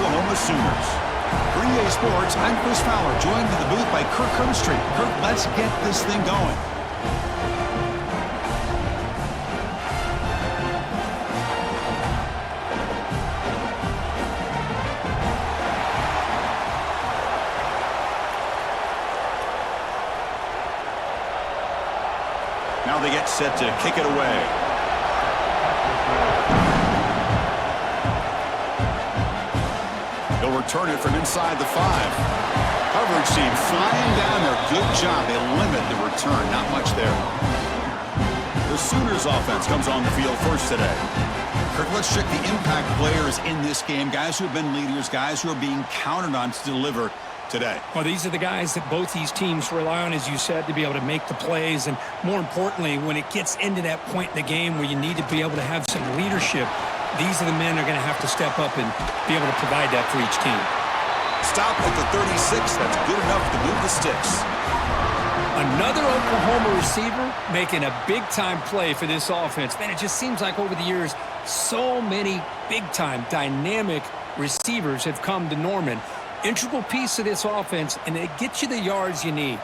Oklahoma Sooners. For EA Sports, I'm Chris Fowler, joined in the booth by Kirk Herbstreit. Kirk, let's get this thing going. Now they get set to kick it away. They'll return it from inside the 5. Coverage team flying down there. Good job. They limit the return. Not much there. The Sooners offense comes on the field first today. Kirk, let's check the impact players in this game. Guys who have been leaders, guys who are being counted on to deliver today. Well, these are the guys that both these teams rely on, as you said, to be able to make the plays. And more importantly, when it gets into that point in the game where you need to be able to have some leadership, these are the men that are going to have to step up and be able to provide that for each team. Stop at the 36. That's good enough to move the sticks. Another Oklahoma receiver making a big-time play for this offense. Man, it just seems like over the years, so many big-time, dynamic receivers have come to Norman. Integral piece of this offense, and it gets you the yards you need.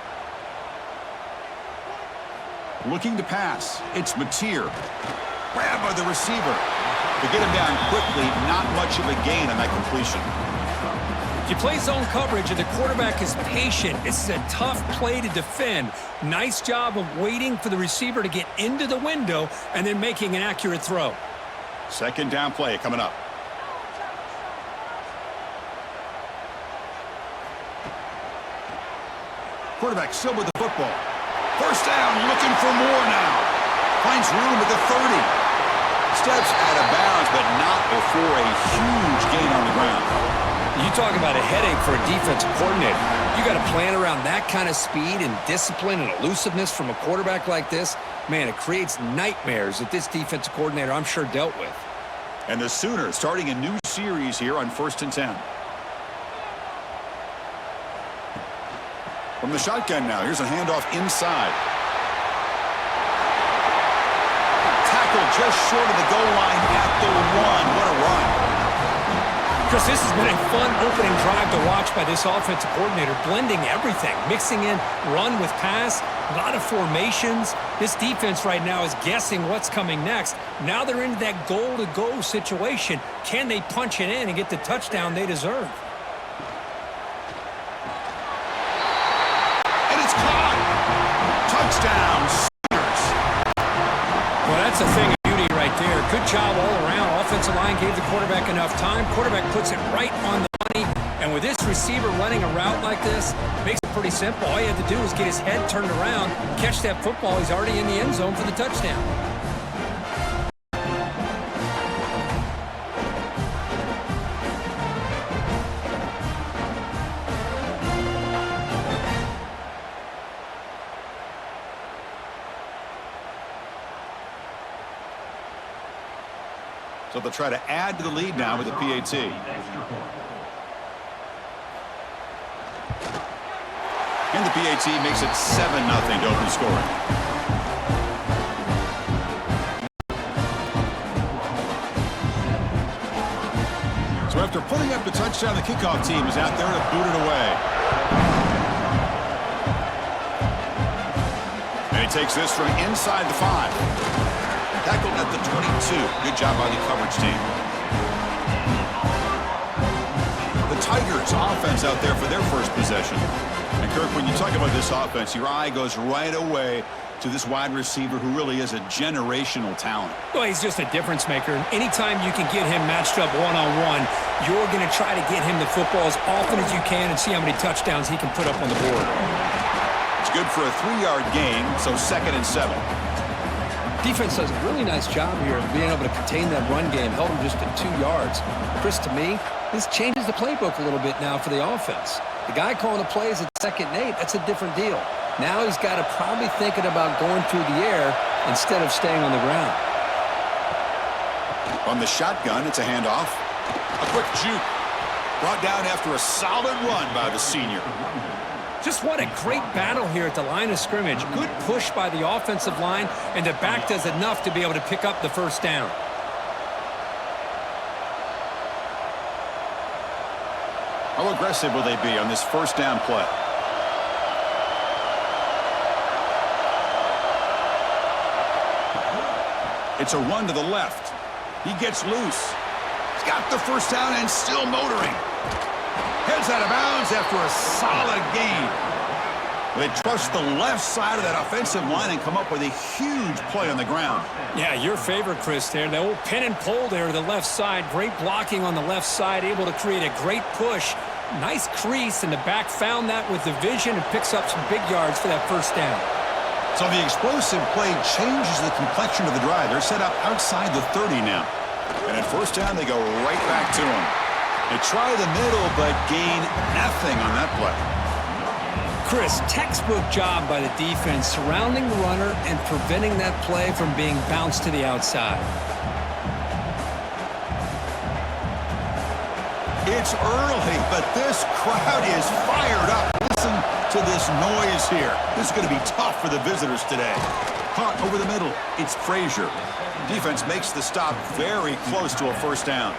Looking to pass. It's Mateer. Grab by the receiver. To get him down quickly, not much of a gain on that completion. If you play zone coverage and the quarterback is patient, this is a tough play to defend. Nice job of waiting for the receiver to get into the window and then making an accurate throw. Second down play coming up. Quarterback still with the football. First down, looking for more now. Finds room at the 30. Steps out of bounds, but not before a huge gain on the ground. You talk about a headache for a defensive coordinator. You got to plan around that kind of speed and discipline and elusiveness from a quarterback like this. Man, it creates nightmares that this defensive coordinator, I'm sure, dealt with. And the Sooners starting a new series here on 1st and 10. From the shotgun now, here's a handoff inside. Just short of the goal line at the 1. What a run. Chris, this has been a fun opening drive to watch by this offensive coordinator, blending everything, mixing in run with pass, a lot of formations. This defense right now is guessing what's coming next. Now they're into that goal-to-go situation. Can they punch it in and get the touchdown they deserve? And it's caught. Touchdown, Sooners. Well, that's a thing. There. Good job all around. Offensive line gave the quarterback enough time. Quarterback puts it right on the money. And with this receiver running a route like this, makes it pretty simple. All you have to do is get his head turned around, catch that football. He's already in the end zone for the touchdown. So they'll try to add to the lead now with the PAT. And the PAT makes it 7-0 to open scoring. So after putting up the touchdown, the kickoff team is out there to boot it away. And he takes this from inside the 5. Tackled at the 22. Good job by the coverage team. The Tigers offense out there for their first possession. And Kirk, when you talk about this offense, your eye goes right away to this wide receiver who really is a generational talent. Well, he's just a difference maker. And anytime you can get him matched up one-on-one, you're going to try to get him the football as often as you can and see how many touchdowns he can put up on the board. It's good for a 3-yard gain, so 2nd and 7. Defense does a really nice job here of being able to contain that run game, held him just at 2 yards. Chris, to me, this changes the playbook a little bit now for the offense. The guy calling the plays at 2nd and 8, that's a different deal. Now he's got to probably thinking about going through the air instead of staying on the ground. On the shotgun, it's a handoff. A quick juke. Brought down after a solid run by the senior. Just what a great battle here at the line of scrimmage. Good push by the offensive line, and the back does enough to be able to pick up the first down. How aggressive will they be on this first down play? It's a run to the left. He gets loose. He's got the first down and still motoring. Heads out of bounds after a solid gain. They trust the left side of that offensive line and come up with a huge play on the ground. Yeah, your favorite, Chris, there. The old pin and pull there to the left side. Great blocking on the left side, able to create a great push. Nice crease, and the back found that with the vision and picks up some big yards for that first down. So the explosive play changes the complexion of the drive. They're set up outside the 30 now. And at first down, they go right back to him. They try the middle, but gain nothing on that play. Chris, textbook job by the defense surrounding the runner and preventing that play from being bounced to the outside. It's early, but this crowd is fired up. Listen to this noise here. This is going to be tough for the visitors today. Caught over the middle. It's Frazier. Defense makes the stop very close to a first down.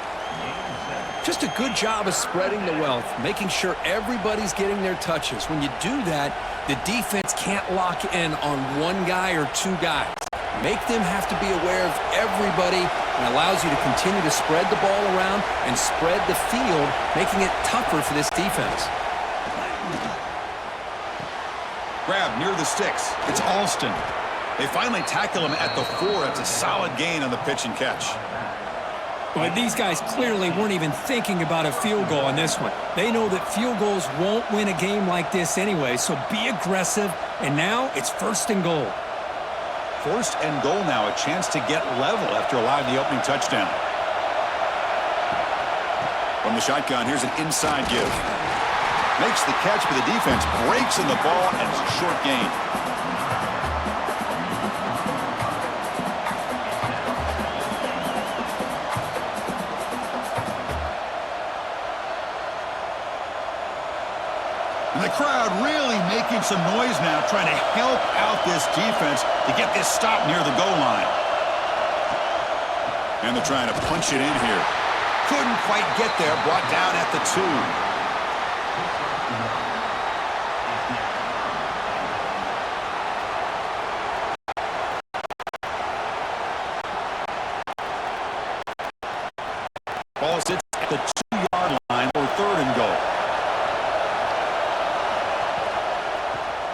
Just a good job of spreading the wealth, making sure everybody's getting their touches. When you do that, the defense can't lock in on one guy or two guys. Make them have to be aware of everybody, and allows you to continue to spread the ball around and spread the field, making it tougher for this defense. Grab near the sticks. It's Alston. They finally tackle him at the 4. It's a solid gain on the pitch and catch. But these guys clearly weren't even thinking about a field goal on this one. They know that field goals won't win a game like this anyway, so be aggressive, and now it's first and goal. First and goal now, a chance to get level after allowing the opening touchdown. From the shotgun, here's an inside give. Makes the catch, but the defense breaks in the ball, and it's a short gain. And the crowd really making some noise now, trying to help out this defense to get this stop near the goal line. And they're trying to punch it in here. Couldn't quite get there, brought down at the 2. Ball sits at the 2-yard line for third and goal.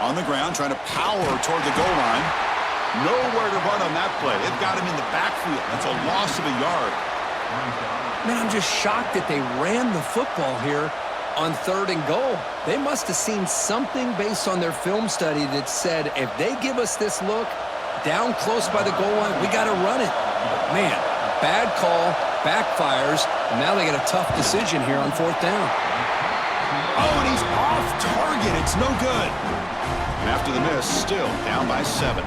On the ground, trying to power toward the goal line. Nowhere to run on that play. They've got him in the backfield. That's a loss of a yard. Man, I'm just shocked that they ran the football here on third and goal. They must have seen something based on their film study that said, if they give us this look down close by the goal line, we got to run it. But man, bad call, backfires, and now they got a tough decision here on fourth down. Oh, and he's off target. It's no good. And after the miss, still down by 7.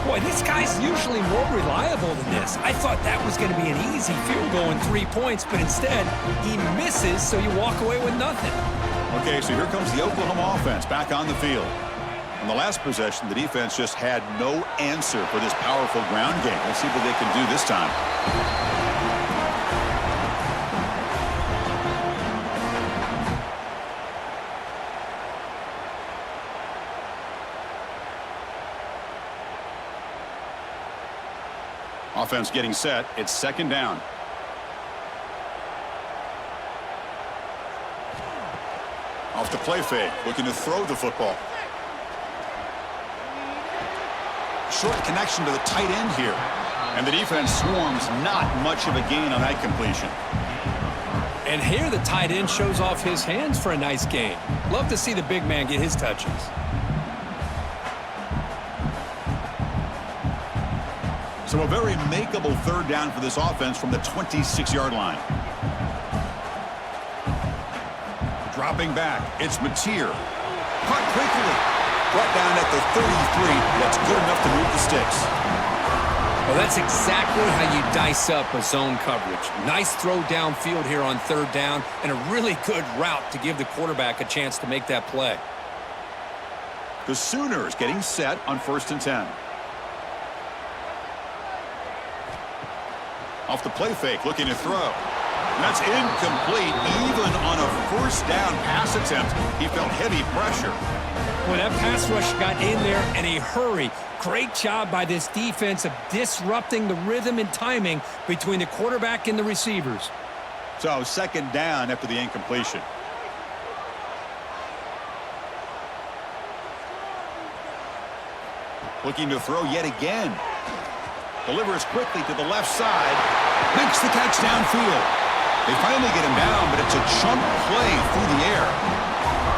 Boy, this guy's usually more reliable than this. I thought that was going to be an easy field goal in 3 points, but instead, he misses, so you walk away with nothing. Okay, so here comes the Oklahoma offense back on the field. On the last possession, the defense just had no answer for this powerful ground game. Let's see what they can do this time. Offense getting set. It's second down. Off the play fake, looking to throw the football. Short connection to the tight end here. And the defense swarms, not much of a gain on that completion. And here the tight end shows off his hands for a nice gain. Love to see the big man get his touches. So a very makeable third down for this offense from the 26-yard line. Dropping back, it's Mateer. Caught quickly. Brought down at the 33. That's good enough to move the sticks. Well, that's exactly how you dice up a zone coverage. Nice throw downfield here on third down, and a really good route to give the quarterback a chance to make that play. The Sooners getting set on 1st and 10. Off the play fake, looking to throw. That's incomplete. Even on a first down pass attempt, he felt heavy pressure. Well, that pass rush got in there in a hurry. Great job by this defense of disrupting the rhythm and timing between the quarterback and the receivers. So second down after the incompletion. Looking to throw yet again. Delivers quickly to the left side. Makes the catch downfield. They finally get him down, but it's a chunk play through the air.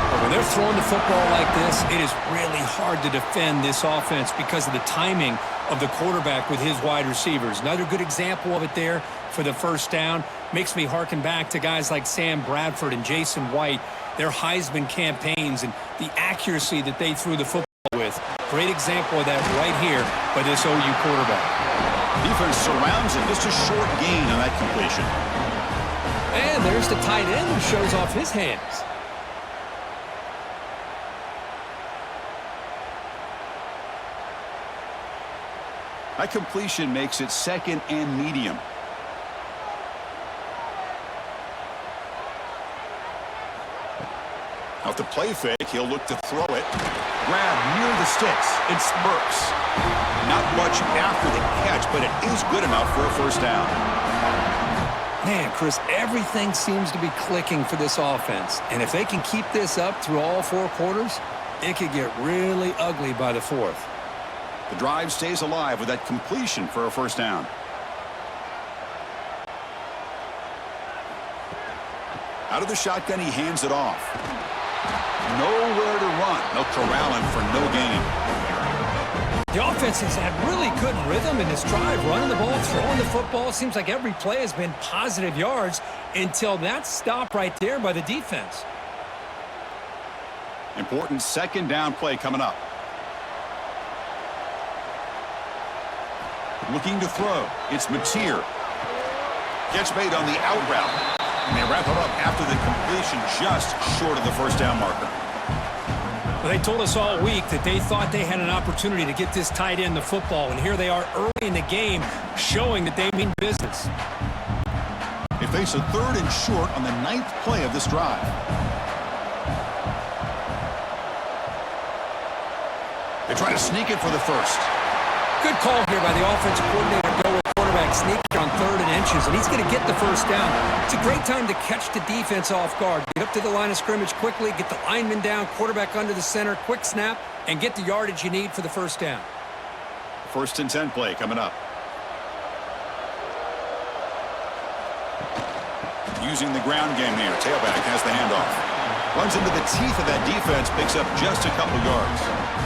But when they're throwing the football like this, it is really hard to defend this offense because of the timing of the quarterback with his wide receivers. Another good example of it there for the first down. Makes me harken back to guys like Sam Bradford and Jason White, their Heisman campaigns and the accuracy that they threw the football with. Great example of that right here by this OU quarterback. Defense surrounds him. Just a short gain on that completion. And there's the tight end who shows off his hands. That completion makes it second and medium. Off the play fake, he'll look to throw it. Grab near the sticks. It spurts. Not much after the catch, but it is good enough for a first down. Man, Chris, everything seems to be clicking for this offense. And if they can keep this up through all four quarters, it could get really ugly by the fourth. The drive stays alive with that completion for a first down. Out of the shotgun, he hands it off. Nowhere to run. They'll corral him for no gain. The offense has had really good rhythm in this drive, running the ball, throwing the football. Seems like every play has been positive yards until that stop right there by the defense. Important second down play coming up. Looking to throw. It's Mateer. Catch made on the out route. And they wrap him up after the completion just short of the first down marker. Well, they told us all week that they thought they had an opportunity to get this tight end the football, and here they are early in the game showing that they mean business. They face a third and short on the 9th play of this drive. They try to sneak it for the first. Good call here by the offensive coordinator. Go with quarterback sneak on 3rd and inches, and he's going to get the first down. It's a great time to catch the defense off guard. Get up to the line of scrimmage quickly, get the lineman down, quarterback under the center, quick snap, and get the yardage you need for the first down. 1st and 10 play coming up. Using the ground game here. Tailback has the handoff. Runs into the teeth of that defense, picks up just a couple yards.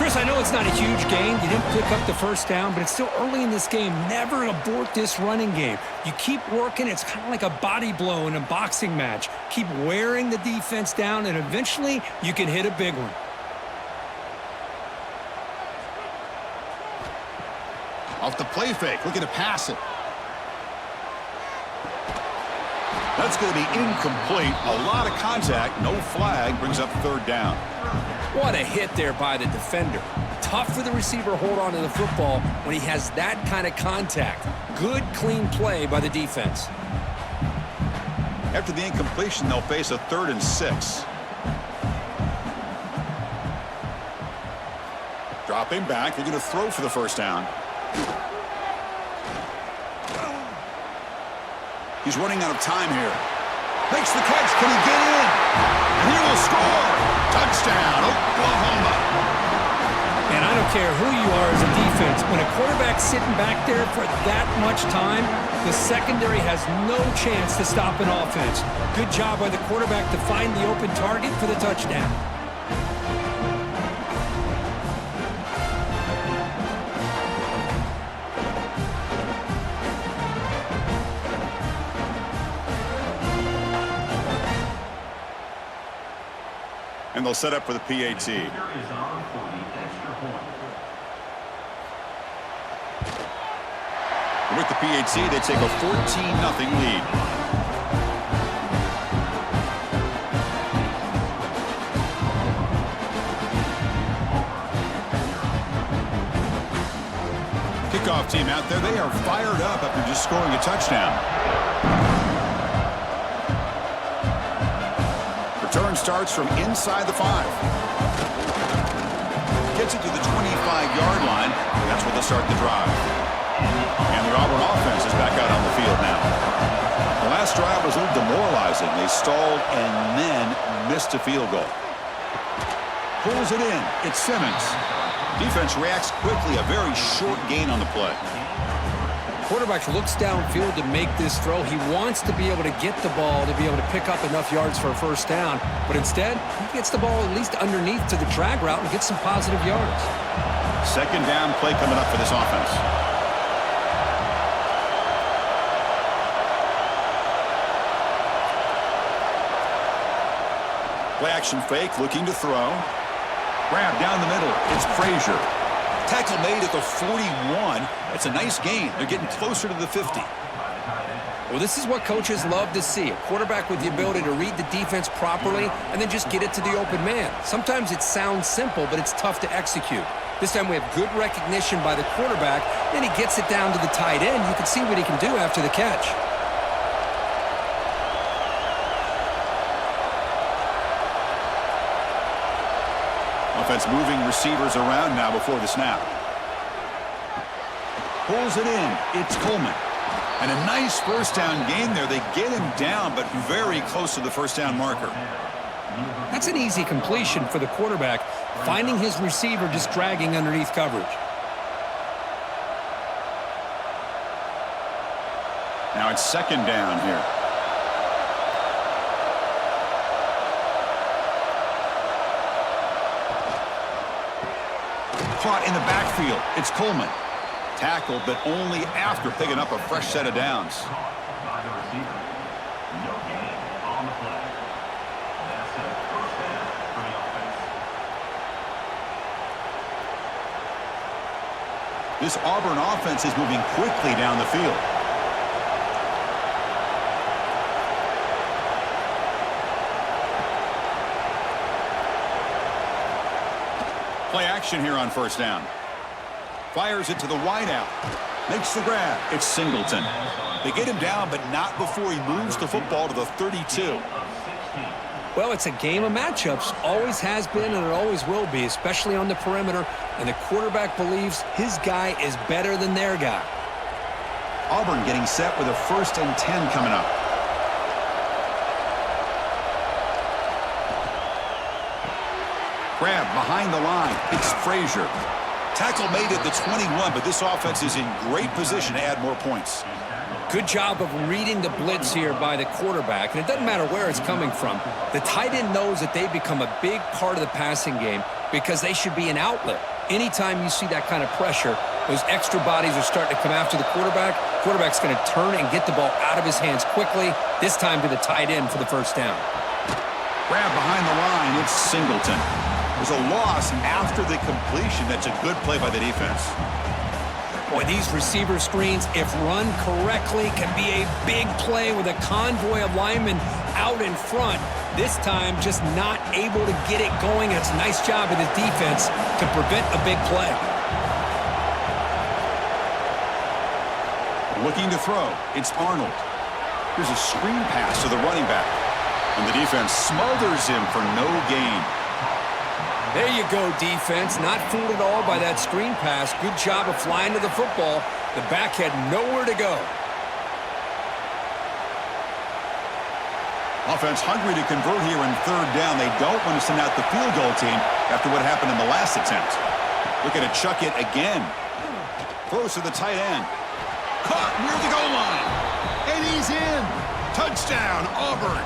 Chris, I know it's not a huge gain. You didn't pick up the first down, but it's still early in this game. Never abort this running game. You keep working. It's kind of like a body blow in a boxing match. Keep wearing the defense down, and eventually you can hit a big one. Off the play fake, looking to pass it. That's going to be incomplete. A lot of contact, no flag, brings up 3rd down. What a hit there by the defender. Tough for the receiver to hold on to the football when he has that kind of contact. Good, clean play by the defense. After the incompletion, they'll face a 3rd and 6. Dropping back, they're going to throw for the first down. He's running out of time here. Makes the catch. Can he get in? And he will score. Touchdown, Oklahoma. And I don't care who you are as a defense. When a quarterback's sitting back there for that much time, the secondary has no chance to stop an offense. Good job by the quarterback to find the open target for the touchdown. And they'll set up for the PAT. With the PAT, they take a 14-0 lead. Kickoff team out there, they are fired up after just scoring a touchdown. Return starts from inside the 5. Gets it to the 25-yard line. That's where they'll start the drive. And the Auburn offense is back out on the field now. The last drive was a little demoralizing. They stalled and then missed a field goal. Pulls it in. It's Simmons. Defense reacts quickly. A very short gain on the play. Quarterback looks downfield to make this throw. He wants to be able to get the ball to be able to pick up enough yards for a first down. But instead, he gets the ball at least underneath to the drag route and gets some positive yards. Second down play coming up for this offense. Play action fake, looking to throw. Grab down the middle. It's Frazier. Tackle made at the 41. That's a nice gain. They're getting closer to the 50. Well, this is what coaches love to see. A quarterback with the ability to read the defense properly and then just get it to the open man. Sometimes it sounds simple, but it's tough to execute. This time we have good recognition by the quarterback. Then he gets it down to the tight end. You can see what he can do after the catch. Offense moving receivers around now before the snap. Pulls it in. It's Coleman. And a nice first down gain there. They get him down, but very close to the first down marker. That's an easy completion for the quarterback, finding his receiver just dragging underneath coverage. Now it's second down here. Caught in the backfield. It's Coleman. Tackled, but only after picking up a fresh set of downs. This Auburn offense is moving quickly down the field. Play action here on first down. Fires it to the wideout. Makes the grab. It's Singleton. They get him down, but not before he moves the football to the 32. Well, it's a game of matchups. Always has been, and it always will be, especially on the perimeter. And the quarterback believes his guy is better than their guy. Auburn getting set with a 1st and 10 coming up. Grab behind the line. It's Frazier. Tackle made at the 21, but this offense is in great position to add more points. Good job of reading the blitz here by the quarterback, and it doesn't matter where it's coming from. The tight end knows that they become a big part of the passing game because they should be an outlet. Anytime you see that kind of pressure, those extra bodies are starting to come after the quarterback. Quarterback's going to turn and get the ball out of his hands quickly, this time to the tight end for the first down. Grab behind the line. It's Singleton. There's a loss after the completion. That's a good play by the defense. Boy, these receiver screens, if run correctly, can be a big play with a convoy of linemen out in front. This time, just not able to get it going. It's a nice job of the defense to prevent a big play. Looking to throw. It's Arnold. Here's a screen pass to the running back. And the defense smothers him for no gain. There you go, defense. Not fooled at all by that screen pass. Good job of flying to the football. The back had nowhere to go. Offense hungry to convert here in third down. They don't want to send out the field goal team after what happened in the last attempt. Looking to chuck it again. Throws to the tight end. Caught near the goal line. And he's in. Touchdown, Auburn.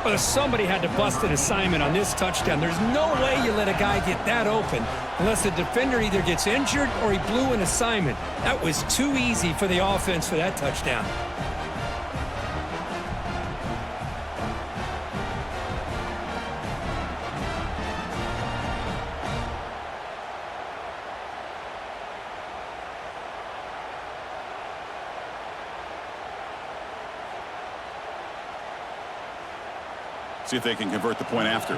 But somebody had to bust an assignment on this touchdown. There's no way you let a guy get that open unless the defender either gets injured or he blew an assignment. That was too easy for the offense for that touchdown. See if they can convert the point after.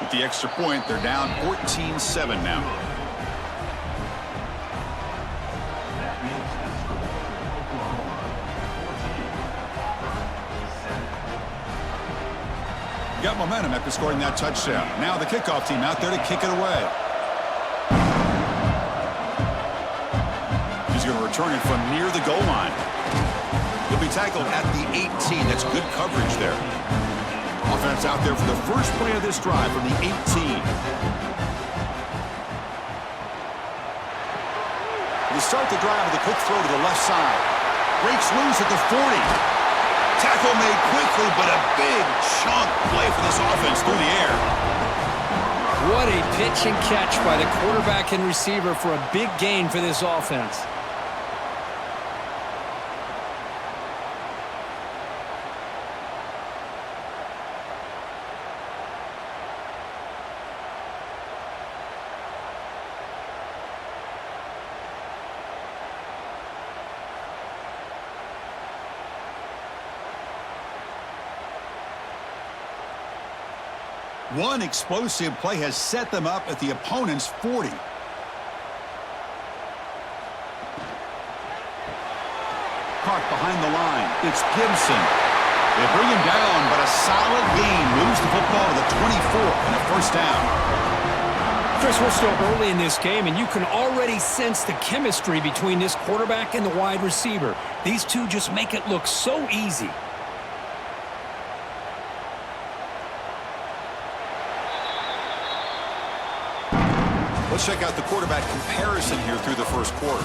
With the extra point, they're down 14-7 now. got momentum after scoring that touchdown. Now the kickoff team out there to kick it away. He's going to return it from near the goal line. He'll be tackled at the 18. That's good coverage there. Offense out there for the first play of this drive from the 18. They start the drive with a quick throw to the left side. Breaks loose at the 40. Tackle made quickly, but a big chunk play for this offense through the air. What a pitch and catch by the quarterback and receiver for a big gain for this offense. One explosive play has set them up at the opponent's 40. Park behind the line. It's Gibson. They bring him down, but a solid gain moves the football to the 24 and a first down. Chris, we're still early in this game, and you can already sense the chemistry between this quarterback and the wide receiver. These two just make it look so easy. Let's check out the quarterback comparison here through the first quarter.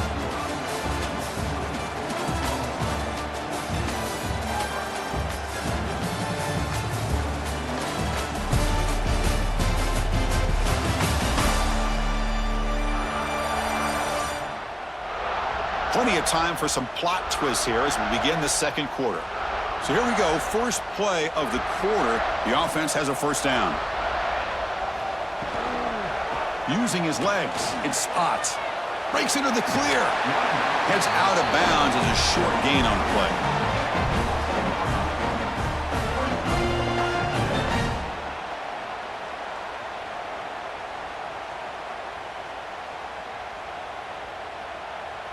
Plenty of time for some plot twists here as we begin the second quarter. So here we go, first play of the quarter. The offense has a first down. Using his legs, it spots. Breaks into the clear. Heads out of bounds as a short gain on the play.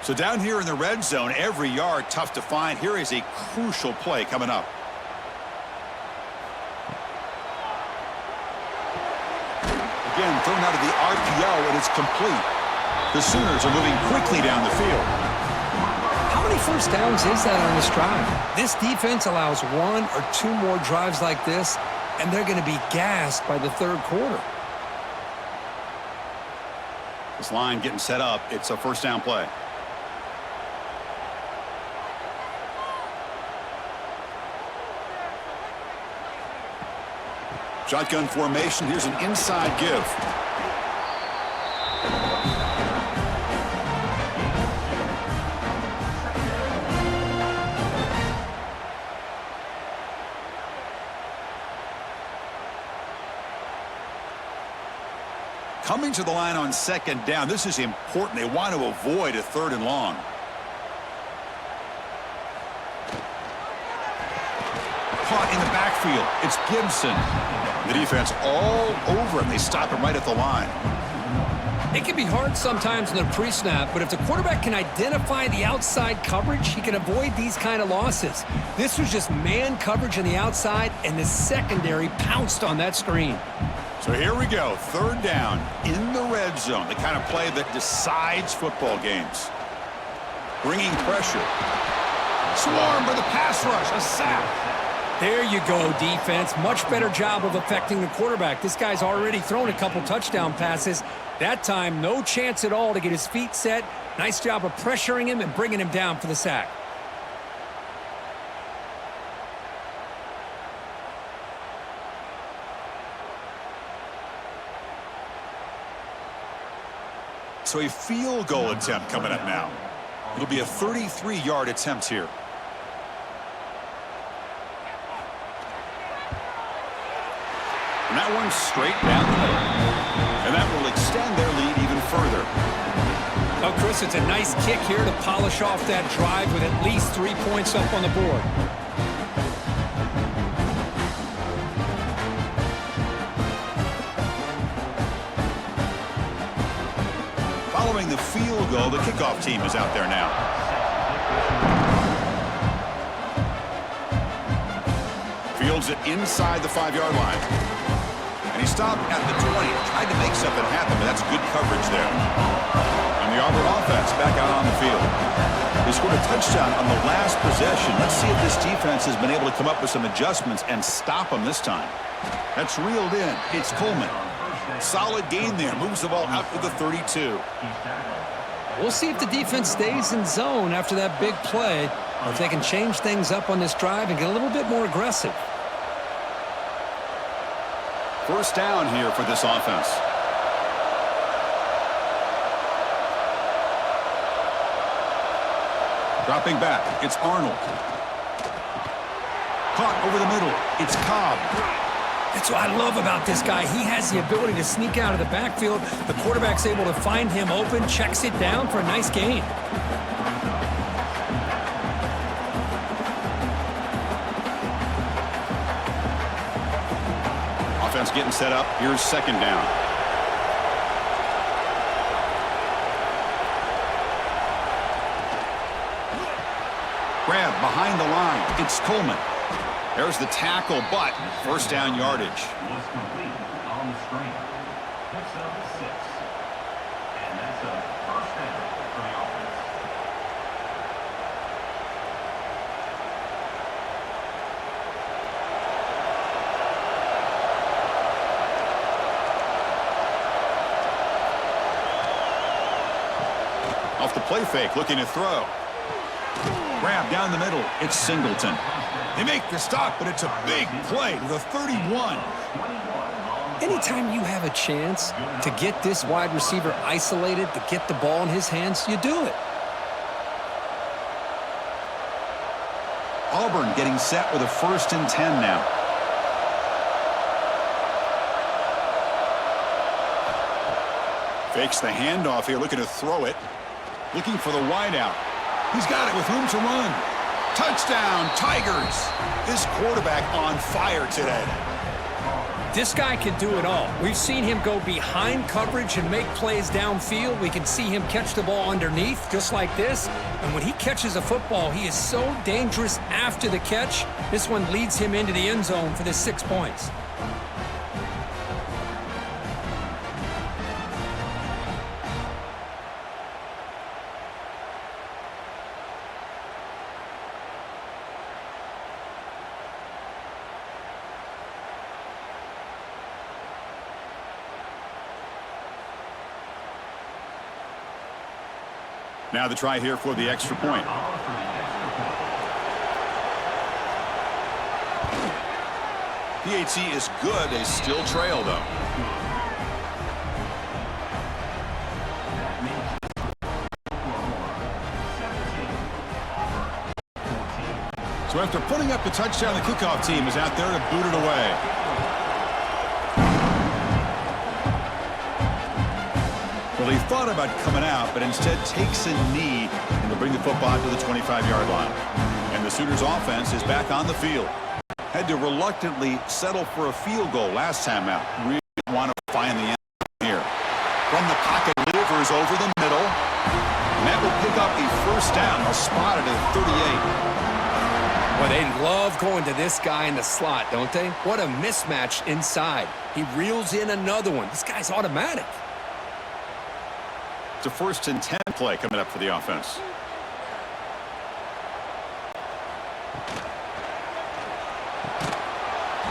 So down here in the red zone, every yard tough to find. Here is a crucial play coming up. Again, thrown out of the RPO, and it's complete. The Sooners are moving quickly down the field. How many first downs is that on this drive? This defense allows one or two more drives like this, and they're going to be gassed by the third quarter. This line getting set up. It's a first down play. Shotgun formation. Here's an inside give. Coming to the line on second down. This is important. They want to avoid a third and long. Caught in the backfield. It's Gibson. The defense all over him. They stop him right at the line. It can be hard sometimes in the pre-snap, but if the quarterback can identify the outside coverage, he can avoid these kind of losses. This was just man coverage on the outside, and the secondary pounced on that screen. So here we go. Third down in the red zone. The kind of play that decides football games. Bringing pressure. Swarmed by the pass rush. A sack. There you go, defense. Much better job of affecting the quarterback. This guy's already thrown a couple touchdown passes. That time, no chance at all to get his feet set. Nice job of pressuring him and bringing him down for the sack. So a field goal attempt coming up now. It'll be a 33-yard attempt here. And that one's straight down the middle. And that will extend their lead even further. Oh, Chris, it's a nice kick here to polish off that drive with at least 3 points up on the board. Following the field goal, the kickoff team is out there now. Fields it inside the 5-yard line. And he stopped at the 20. Tried to make something happen, but that's good coverage there. And the Auburn offense back out on the field. They scored a touchdown on the last possession. Let's see if this defense has been able to come up with some adjustments and stop them this time. That's reeled in. It's Coleman. Solid gain there. Moves the ball out to the 32. We'll see if the defense stays in zone after that big play, or if they can change things up on this drive and get a little bit more aggressive. First down here for this offense. Dropping back, it's Arnold. Caught over the middle, it's Cobb. That's what I love about this guy. He has the ability to sneak out of the backfield. The quarterback's able to find him open, checks it down for a nice gain. Offense getting set up. Here's second down. Grab behind the line. It's Coleman. There's the tackle, but first down yardage. Was complete on the screen. Picks up 6. And that's a first down for the offense. Off the play fake, looking to throw. Grab down the middle. It's Singleton. They make the stop, but it's a big play to the 31. Anytime you have a chance to get this wide receiver isolated, to get the ball in his hands, you do it. Auburn getting set with a 1st and 10 now. Fakes the handoff here, looking to throw it. Looking for the wideout. He's got it with room to run. Touchdown, Tigers. This quarterback on fire today. This guy can do it all. We've seen him go behind coverage and make plays downfield. We can see him catch the ball underneath, just like this. And when he catches a football, he is so dangerous after the catch. This one leads him into the end zone for the 6 points. Now the try here for the extra point. PAT is good. They still trail, though. So after putting up the touchdown, the kickoff team is out there to boot it away. Well, he thought about coming out, but instead takes a knee and will bring the football to the 25-yard line. And the Sooners offense is back on the field. Had to reluctantly settle for a field goal last time out. Really want to find the end here. From the pocket, delivers over the middle. And that will pick up a first down. They'll spot it at 38. Well, they love going to this guy in the slot, don't they? What a mismatch inside. He reels in another one. This guy's automatic. It's a 1st and 10 play coming up for the offense.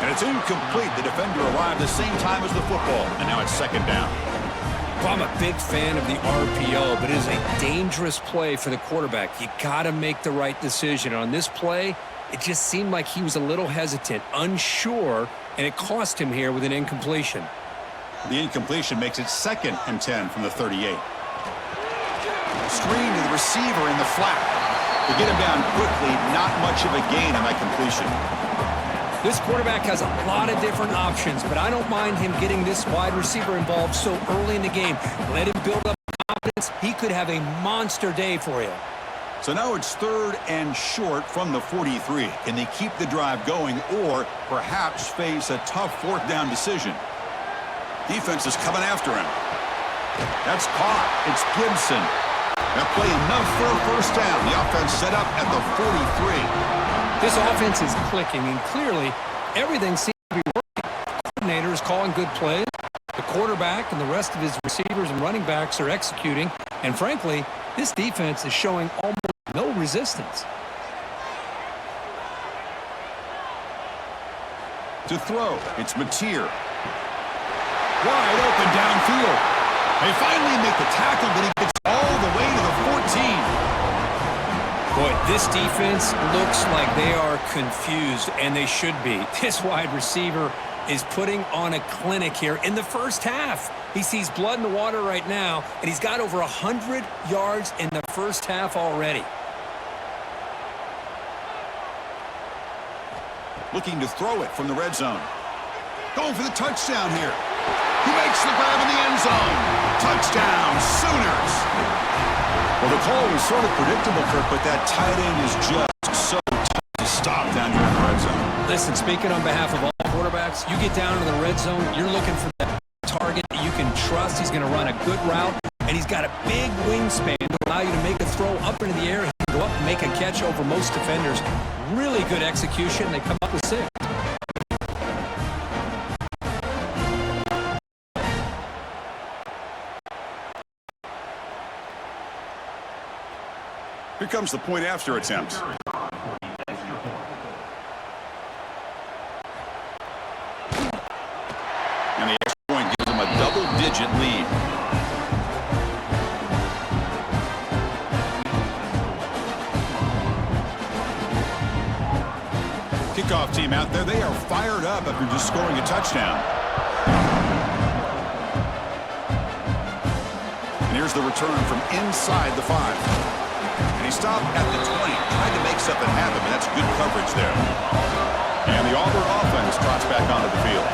And it's incomplete. The defender arrived the same time as the football, and now it's second down. Well, I'm a big fan of the RPO, but it is a dangerous play for the quarterback. You got to make the right decision. On this play, it just seemed like he was a little hesitant, unsure, and it cost him here with an incompletion. The incompletion makes it 2nd and 10 from the 38. Screen to the receiver in the flat. To get him down quickly, not much of a gain on that completion. This quarterback has a lot of different options, but I don't mind him getting this wide receiver involved so early in the game. Let him build up confidence. He could have a monster day for you. So now it's 3rd and short from the 43. Can they keep the drive going or perhaps face a tough 4th down decision? Defense is coming after him. That's caught. It's Gibson. That play enough for a first down. The offense set up at the 43. This offense is clicking, and clearly Everything seems to be working. The coordinator is calling good plays. The quarterback and the rest of his receivers and running backs are executing. And frankly, this defense is showing almost no resistance. To throw, it's Mateer. Wide open downfield. They finally make the tackle, but he gets all the way to the 14. Boy, this defense looks like they are confused, and they should be. This wide receiver is putting on a clinic here in the first half. He sees blood in the water right now, and he's got over 100 yards in the first half already. Looking to throw it from the red zone. Going for the touchdown here. He makes the grab in the end zone. Touchdown, Sooners. Well, the call was sort of predictable, Kirk, but that tight end is just so tough to stop down here in the red zone. Listen, speaking on behalf of all quarterbacks, you get down to the red zone, you're looking for that target that you can trust. He's going to run a good route, and he's got a big wingspan to allow you to make a throw up into the air. He can go up and make a catch over most defenders. Really good execution. They come up with 6. Here comes the point after attempt. And the extra point gives them a double-digit lead. Kickoff team out there, they are fired up after just scoring a touchdown. And here's the return from inside the 5. And he stopped at the 20, tried to make something happen, but that's good coverage there. And the Auburn offense trots back onto the field.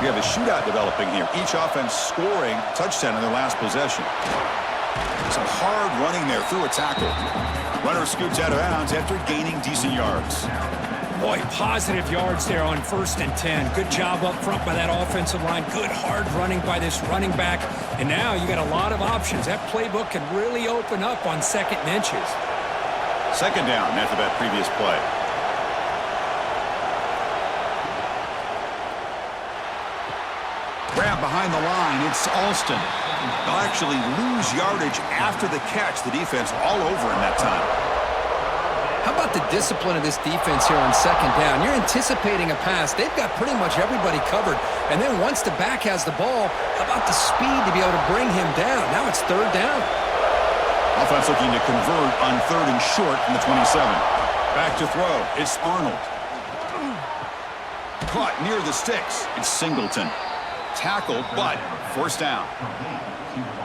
We have a shootout developing here. Each offense scoring a touchdown in their last possession. Some hard running there through a tackle. Runner scoots out of bounds after gaining decent yards. Boy, positive yards there on 1st and 10. Good job up front by that offensive line. Good hard running by this running back. And now you got a lot of options. That playbook can really open up on 2nd and inches. 2nd down after that previous play. Grab behind the line. It's Alston. They'll actually lose yardage after the catch. The defense all over him that time. How about the discipline of this defense here on 2nd down? You're anticipating a pass. They've got pretty much everybody covered. And then once the back has the ball, how about the speed to be able to bring him down? Now it's 3rd down. Offense looking to convert on 3rd and short from the 27. Back to throw. It's Arnold. Caught near the sticks. It's Singleton. Tackled, but 1st down.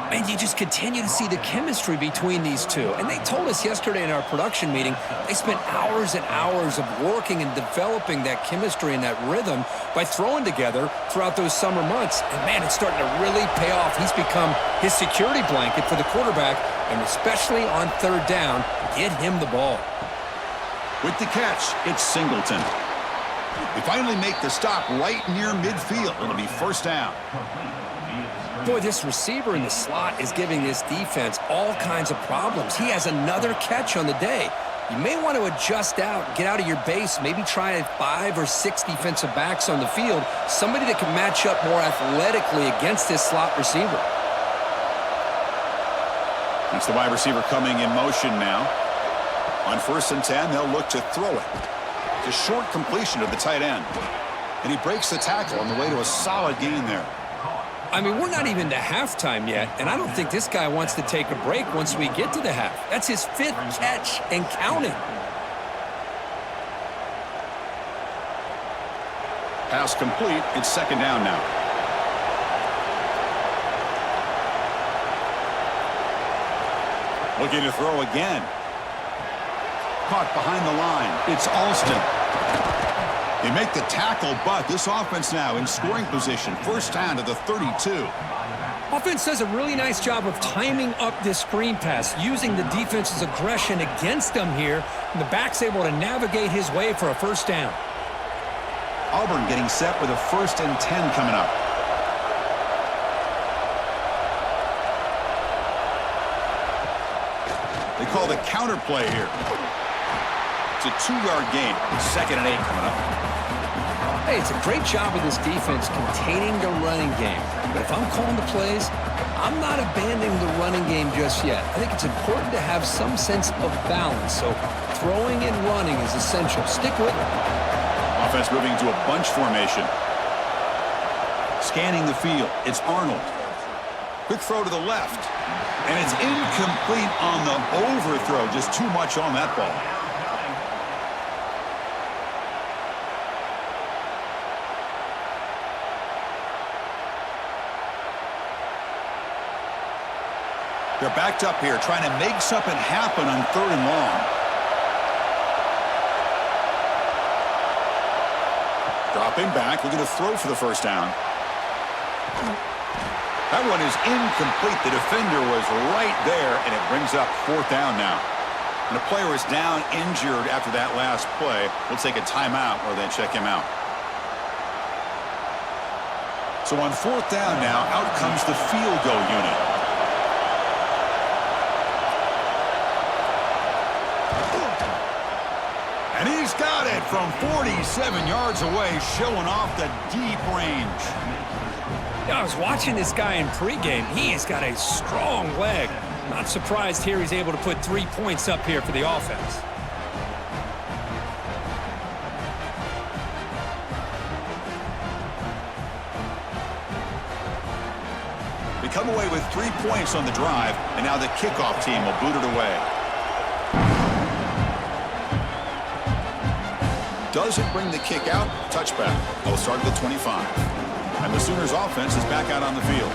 And you just continue to see the chemistry between these two. And they told us yesterday in our production meeting, they spent hours and hours of working and developing that chemistry and that rhythm by throwing together throughout those summer months. And, man, it's starting to really pay off. He's become his security blanket for the quarterback, and especially on 3rd down, get him the ball. With the catch, it's Singleton. They finally make the stop right near midfield. It'll be 1st down. Boy, this receiver in the slot is giving this defense all kinds of problems. He has another catch on the day. You may want to adjust out, get out of your base, maybe try 5 or 6 defensive backs on the field, somebody that can match up more athletically against this slot receiver. It's the wide receiver coming in motion now. On 1st and 10, they'll look to throw it. It's a short completion of the tight end. And he breaks the tackle on the way to a solid gain there. I mean, we're not even to halftime yet, and I don't think this guy wants to take a break once we get to the half. That's his 5th catch and counting. Pass complete. It's 2nd down now. Looking to throw again. Caught behind the line. It's Alston. They make the tackle, but this offense now in scoring position. 1st down to the 32. Offense does a really nice job of timing up this screen pass, using the defense's aggression against them here. And the back's able to navigate his way for a 1st down. Auburn getting set with a 1st and 10 coming up. They call the counter play here. It's a 2-yard gain. 2nd and 8 coming up. Hey, it's a great job of this defense containing the running game. But if I'm calling the plays, I'm not abandoning the running game just yet. I think it's important to have some sense of balance. So throwing and running is essential. Stick with it. Offense moving to a bunch formation. Scanning the field. It's Arnold. Quick throw to the left. And it's incomplete on the overthrow. Just too much on that ball. They're backed up here, trying to make something happen on 3rd and long. Dropping back, looking to throw for the first down. That one is incomplete. The defender was right there, and it brings up 4th down now. And the player is down injured after that last play. We'll take a timeout or then check him out. So on 4th down now, out comes the field goal unit. And he's got it from 47 yards away, showing off the deep range. Yeah, I was watching this guy in pregame. He has got a strong leg. Not surprised here he's able to put 3 points up here for the offense. They come away with 3 points on the drive, and now the kickoff team will boot it away. Doesn't bring the kick out. Touchback. They'll start at the 25. And the Sooners offense is back out on the field.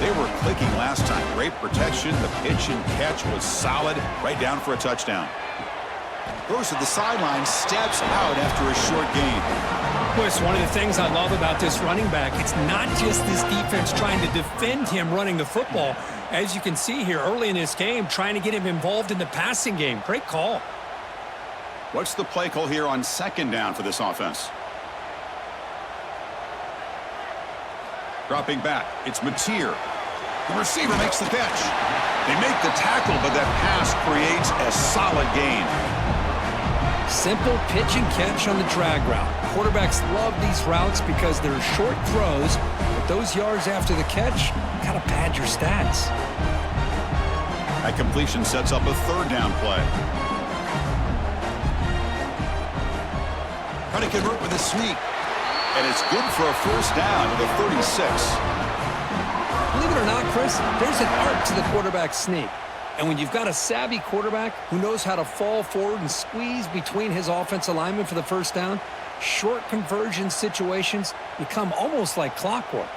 They were clicking last time. Great protection. The pitch and catch was solid. Right down for a touchdown. Goes to the sideline. Steps out after a short gain. Boy, it's one of the things I love about this running back. It's not just this defense trying to defend him running the football. As you can see here early in this game, trying to get him involved in the passing game. Great call. What's the play call here on 2nd down for this offense? Dropping back, it's Mateer. The receiver makes the catch. They make the tackle, but that pass creates a solid gain. Simple pitch and catch on the drag route. Quarterbacks love these routes because they're short throws, but those yards after the catch, gotta pad your stats. That completion sets up a 3rd down play. Trying to convert with a sneak. And it's good for a 1st down to the 36. Believe it or not, Chris, there's an art to the quarterback sneak. And when you've got a savvy quarterback who knows how to fall forward and squeeze between his offensive linemen for the 1st down, short conversion situations become almost like clockwork.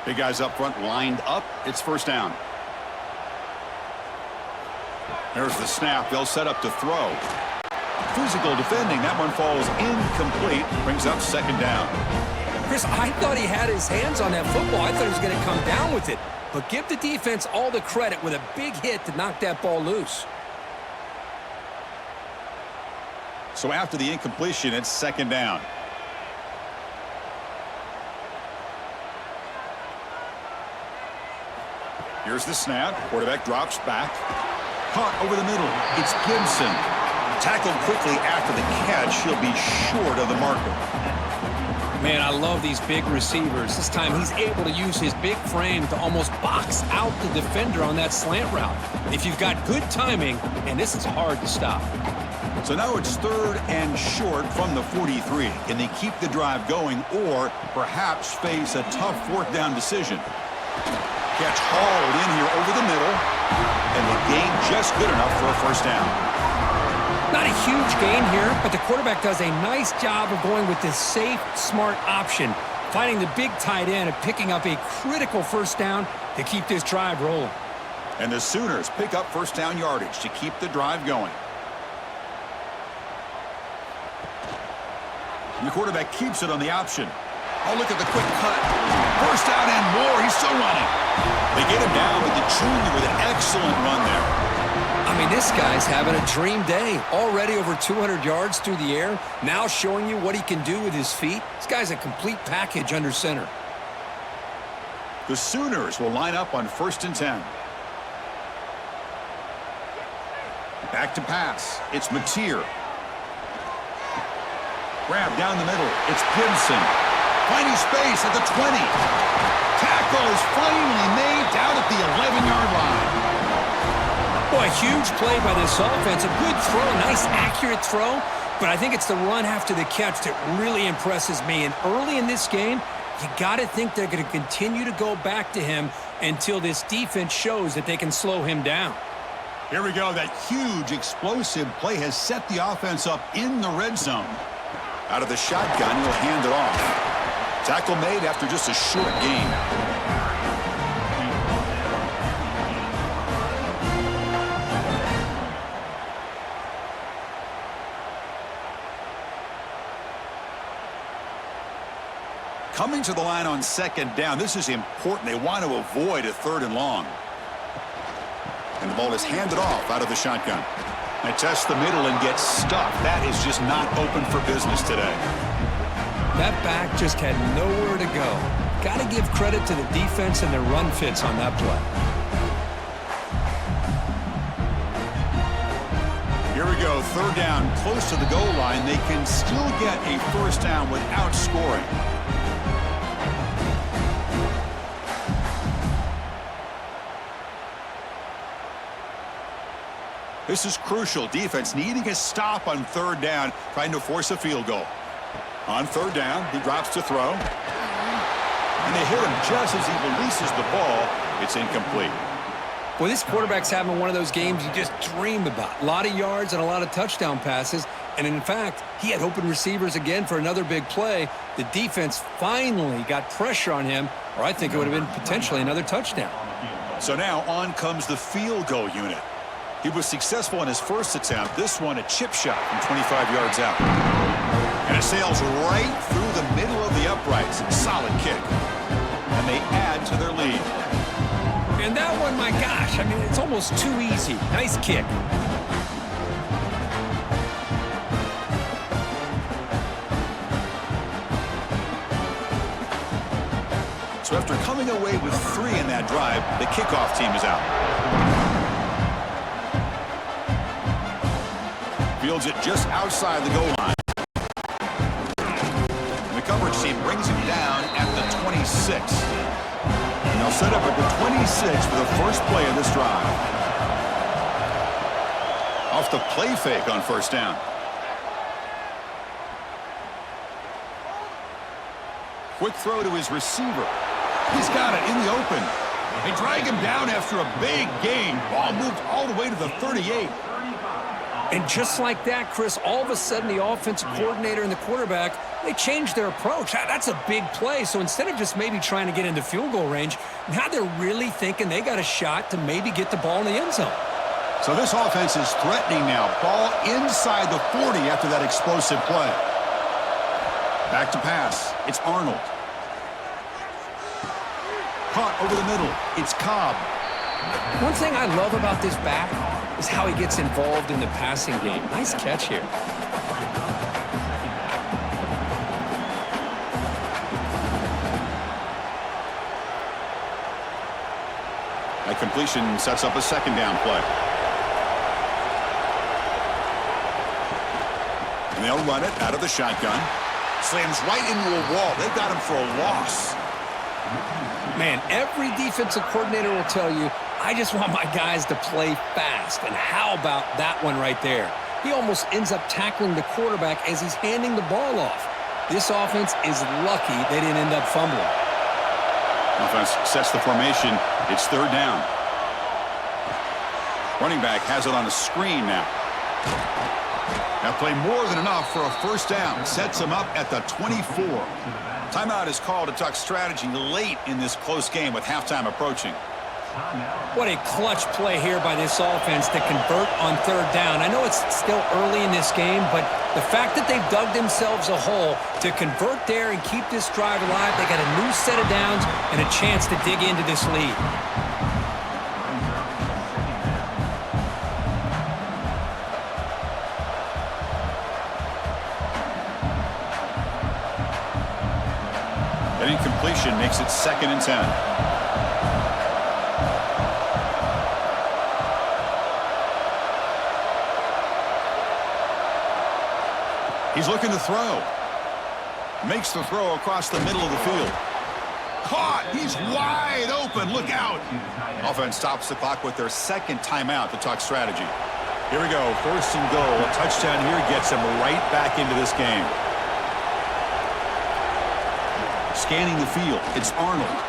Big guys up front lined up. It's 1st down. There's the snap. They'll set up to throw. Physical defending. That one falls incomplete. Brings up 2nd down. Chris, I thought he had his hands on that football. I thought he was going to come down with it. But give the defense all the credit with a big hit to knock that ball loose. So after the incompletion, it's 2nd down. Here's the snap. Quarterback drops back. Caught over the middle. It's Gibson. Tackled quickly after the catch. He'll be short of the marker. Man, I love these big receivers. This time he's able to use his big frame to almost box out the defender on that slant route. If you've got good timing, and this is hard to stop. So now it's 3rd and short from the 43. Can they keep the drive going or perhaps face a tough 4th down decision? Catch hauled in here over the middle, and the gain just good enough for a 1st down. Not a huge gain here, but the quarterback does a nice job of going with this safe, smart option, finding the big tight end and picking up a critical 1st down to keep this drive rolling. And the Sooners pick up 1st down yardage to keep the drive going. And the quarterback keeps it on the option. Oh, look at the quick cut. 1st down and more. He's still running. They get him down, but the junior with an excellent run there. I mean, this guy's having a dream day. Already over 200 yards through the air. Now showing you what he can do with his feet. This guy's a complete package under center. The Sooners will line up on 1st and 10. Back to pass. It's Mateer. Grab down the middle. It's Gibson. Finding space at the 20. Tackle is finally made down at the 11-yard line. Boy, huge play by this offense. A good throw, a nice accurate throw. But I think it's the run after the catch that really impresses me. And early in this game, you got to think they're going to continue to go back to him until this defense shows that they can slow him down. Here we go. That huge explosive play has set the offense up in the red zone. Out of the shotgun, he'll hand it off. Tackle made after just a short gain. Coming to the line on second down, this is important. They want to avoid a 3rd and long. And the ball is handed off out of the shotgun. They test the middle and get stuffed. That is just not open for business today. That back just had nowhere to go. Got to give credit to the defense and their run fits on that play. Here we go, 3rd down, close to the goal line. They can still get a 1st down without scoring. This is crucial. Defense needing a stop on 3rd down, trying to force a field goal. On 3rd down, he drops to throw. And they hit him just as he releases the ball. It's incomplete. Well, this quarterback's having one of those games you just dream about. A lot of yards and a lot of touchdown passes. And in fact, he had open receivers again for another big play. The defense finally got pressure on him, or I think it would have been potentially another touchdown. So now on comes the field goal unit. He was successful in his first attempt. This one, a chip shot from 25 yards out. And it sails right through the middle of the uprights. Solid kick. And they add to their lead. And that one, my gosh, I mean, it's almost too easy. Nice kick. So after coming away with 3 in that drive, the kickoff team is out. Fields it just outside the goal line. And the coverage team brings him down at the 26. And they'll set up at the 26 for the first play of this drive. Off the play fake on 1st down. Quick throw to his receiver. He's got it in the open. They drag him down after a big gain. Ball moved all the way to the 38. And just like that, Chris, all of a sudden the offensive coordinator and the quarterback, they changed their approach. That's a big play. So instead of just maybe trying to get into field goal range, now they're really thinking they got a shot to maybe get the ball in the end zone. So this offense is threatening now. Ball inside the 40 after that explosive play. Back to pass. It's Arnold. Caught over the middle. It's Cobb. One thing I love about this back is how he gets involved in the passing game. Nice catch here. That completion sets up a 2nd down play. And they'll run it out of the shotgun. Slams right into a wall. They've got him for a loss. Man, every defensive coordinator will tell you, I just want my guys to play fast. And how about that one right there? He almost ends up tackling the quarterback as he's handing the ball off. This offense is lucky they didn't end up fumbling. Offense sets the formation. It's 3rd down. Running back has it on a screen now. That play more than enough for a 1st down. Sets him up at the 24. Timeout is called to talk strategy late in this close game with halftime approaching. What a clutch play here by this offense to convert on 3rd down. I know it's still early in this game, but the fact that they've dug themselves a hole to convert there and keep this drive alive, they got a new set of downs and a chance to dig into this lead. An incompletion makes it 2nd and 10. He's looking to throw. Makes the throw across the middle of the field. Caught. He's wide open. Look out. Offense stops the clock with their second timeout to talk strategy. Here we go. First and goal. A touchdown here gets him right back into this game. Scanning the field. It's Arnold.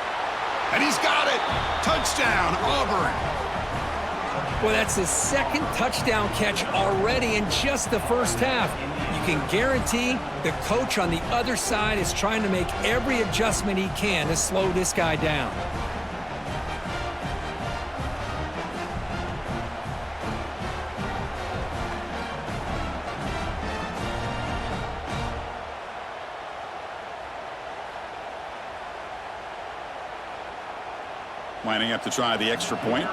And he's got it. Touchdown, Auburn. Well, that's his second touchdown catch already in just the first half. You can guarantee the coach on the other side is trying to make every adjustment he can to slow this guy down. Lining up to try the extra point.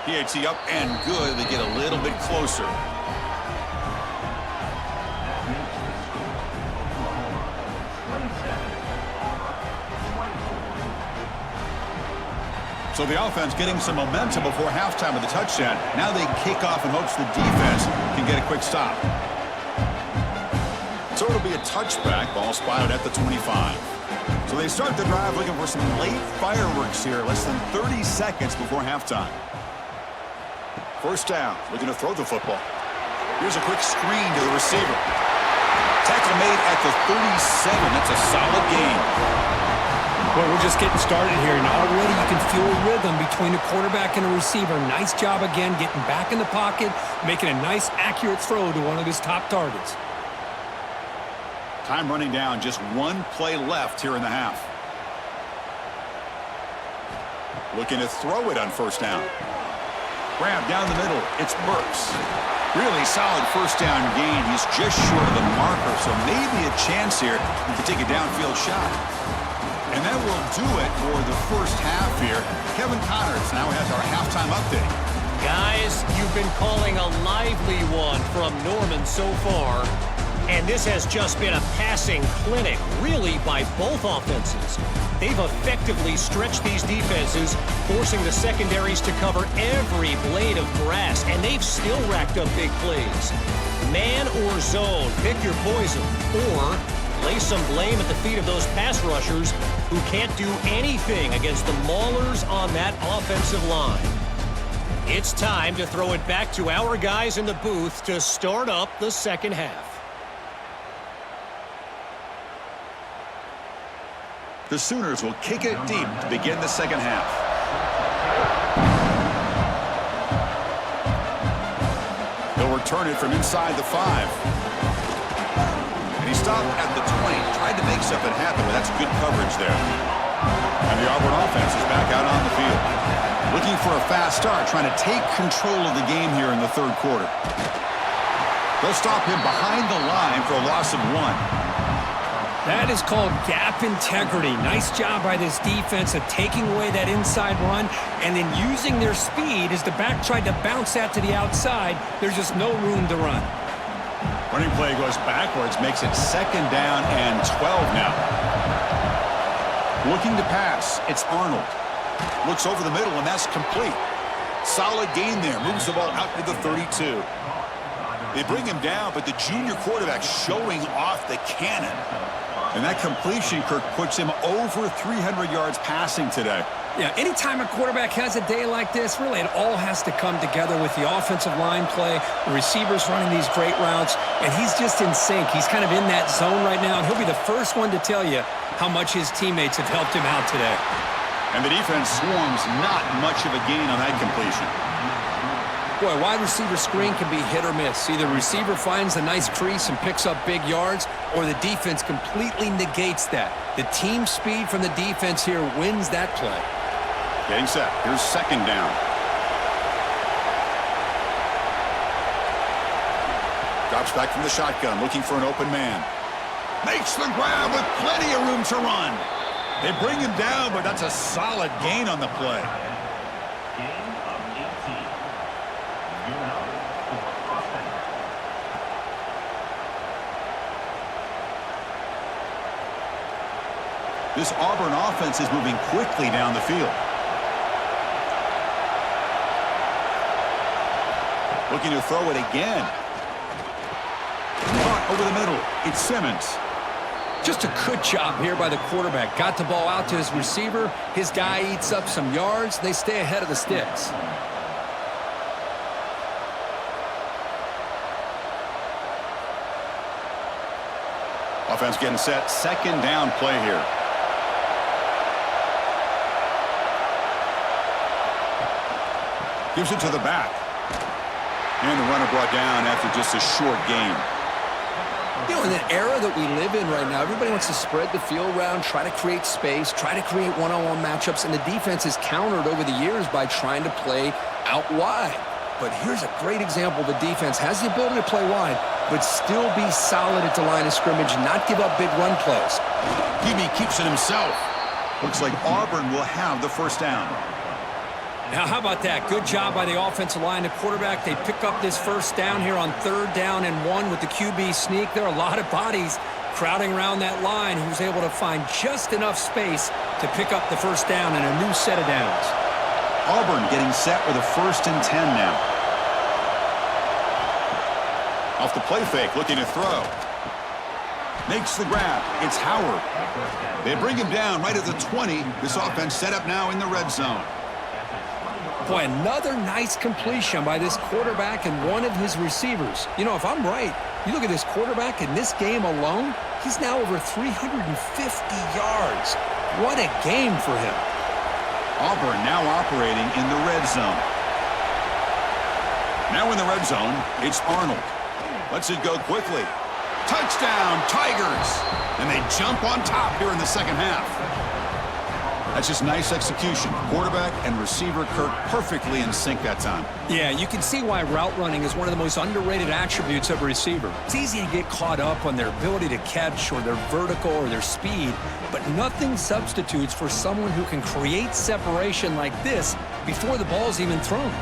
PAT up and good. They get a little bit closer. So the offense getting some momentum before halftime with the touchdown. Now they kick off in hopes the defense can get a quick stop. So it'll be a touchback. Ball spotted at the 25. So they start the drive looking for some late fireworks here. Less than 30 seconds before halftime. First down. Looking to throw the football. Here's a quick screen to the receiver. Tackle made at the 37. That's a solid gain. Well, we're just getting started here, and already you can feel a rhythm between the quarterback and the receiver. Nice job again getting back in the pocket, making a nice, accurate throw to one of his top targets. Time running down, just one play left here in the half. Looking to throw it on first down. Grab down the middle, it's Burks. Really solid first down gain. He's just short of the marker, so maybe a chance here to take a downfield shot. And that will do it for the first half here. Kevin Connors now has our halftime update. Guys, you've been calling a lively one from Norman so far. And this has just been a passing clinic, really, by both offenses. They've effectively stretched these defenses, forcing the secondaries to cover every blade of grass, and they've still racked up big plays. Man or zone, pick your poison, or lay some blame at the feet of those pass rushers who can't do anything against the maulers on that offensive line. It's time to throw it back to our guys in the booth to start up the second half. The Sooners will kick it deep to begin the second half. They'll return it from inside the 5. And he stopped at the 20. Tried to make something happen, but that's good coverage there. And the Auburn offense is back out on the field. Looking for a fast start, trying to take control of the game here in the third quarter. They'll stop him behind the line for a loss of 1. That is called gap integrity. Nice job by this defense of taking away that inside run and then using their speed as the back tried to bounce that to the outside. There's just no room to run. Running play goes backwards, makes it second down and 12 now. Looking to pass, it's Arnold. Looks over the middle, and that's complete. Solid gain there, moves the ball out to the 32. They bring him down, but the junior quarterback showing off the cannon. And that completion, Kirk, puts him over 300 yards passing today. Yeah, anytime a quarterback has a day like this, really it all has to come together with the offensive line play, the receivers running these great routes, and he's just in sync. He's kind of in that zone right now, and he'll be the first one to tell you how much his teammates have helped him out today. And the defense swarms, not much of a gain on that completion. Boy, a wide receiver screen can be hit or miss. Either the receiver finds a nice crease and picks up big yards, or the defense completely negates that. The team speed from the defense here wins that play. Getting set. Here's second down. Drops back from the shotgun, looking for an open man. Makes the grab with plenty of room to run. They bring him down, but that's a solid gain on the play. This Auburn offense is moving quickly down the field. Looking to throw it again. Caught over the middle. It's Simmons. Just a good job here by the quarterback. Got the ball out to his receiver. His guy eats up some yards. They stay ahead of the sticks. Offense getting set. Second down play here. Gives it to the back. And the runner brought down after just a short game. You know, in the era that we live in right now, everybody wants to spread the field around, try to create space, try to create one-on-one matchups, and the defense is countered over the years by trying to play out wide. But here's a great example. The defense has the ability to play wide, but still be solid at the line of scrimmage, not give up big run plays. QB keeps it himself. Looks like Auburn will have the first down. Now, how about that? Good job by the offensive line. The quarterback, they pick up this first down here on 3rd down and 1 with the QB sneak. There are a lot of bodies crowding around that line. He was able to find just enough space to pick up the first down and a new set of downs. Auburn getting set with a 1st and 10 now. Off the play fake, looking to throw. Makes the grab. It's Howard. They bring him down right at the 20. This offense set up now in the red zone. Boy, another nice completion by this quarterback and one of his receivers. You know, if I'm right, you look at this quarterback in this game alone, he's now over 350 yards. What a game for him. Auburn now operating in the red zone. Now in the red zone, it's Arnold. Lets it go quickly. Touchdown, Tigers! And they jump on top here in the second half. That's just nice execution. Quarterback and receiver Kirk perfectly in sync that time. Yeah, you can see why route running is one of the most underrated attributes of a receiver. It's easy to get caught up on their ability to catch or their vertical or their speed, but nothing substitutes for someone who can create separation like this before the ball's even thrown.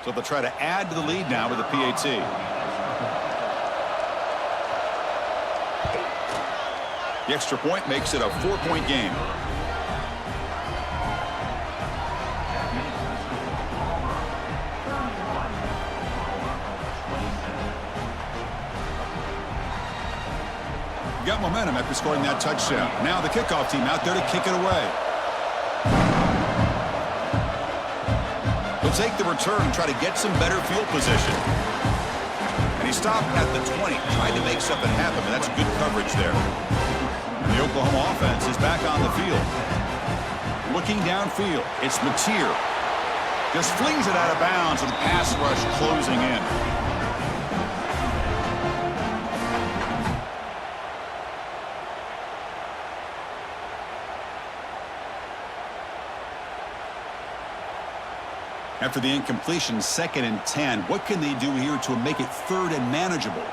So they'll try to add to the lead now with a PAT. The extra point makes it a 4-point game. Got momentum after scoring that touchdown. Now the kickoff team out there to kick it away. He'll take the return and try to get some better field position. And he stopped at the 20, trying to make something happen, but that's good coverage there. And the Oklahoma offense is back on the field. Looking downfield, it's Mateer. Just flings it out of bounds with the pass rush closing in. After the incompletion, 2nd and 10. What can they do here to make it 3rd and manageable?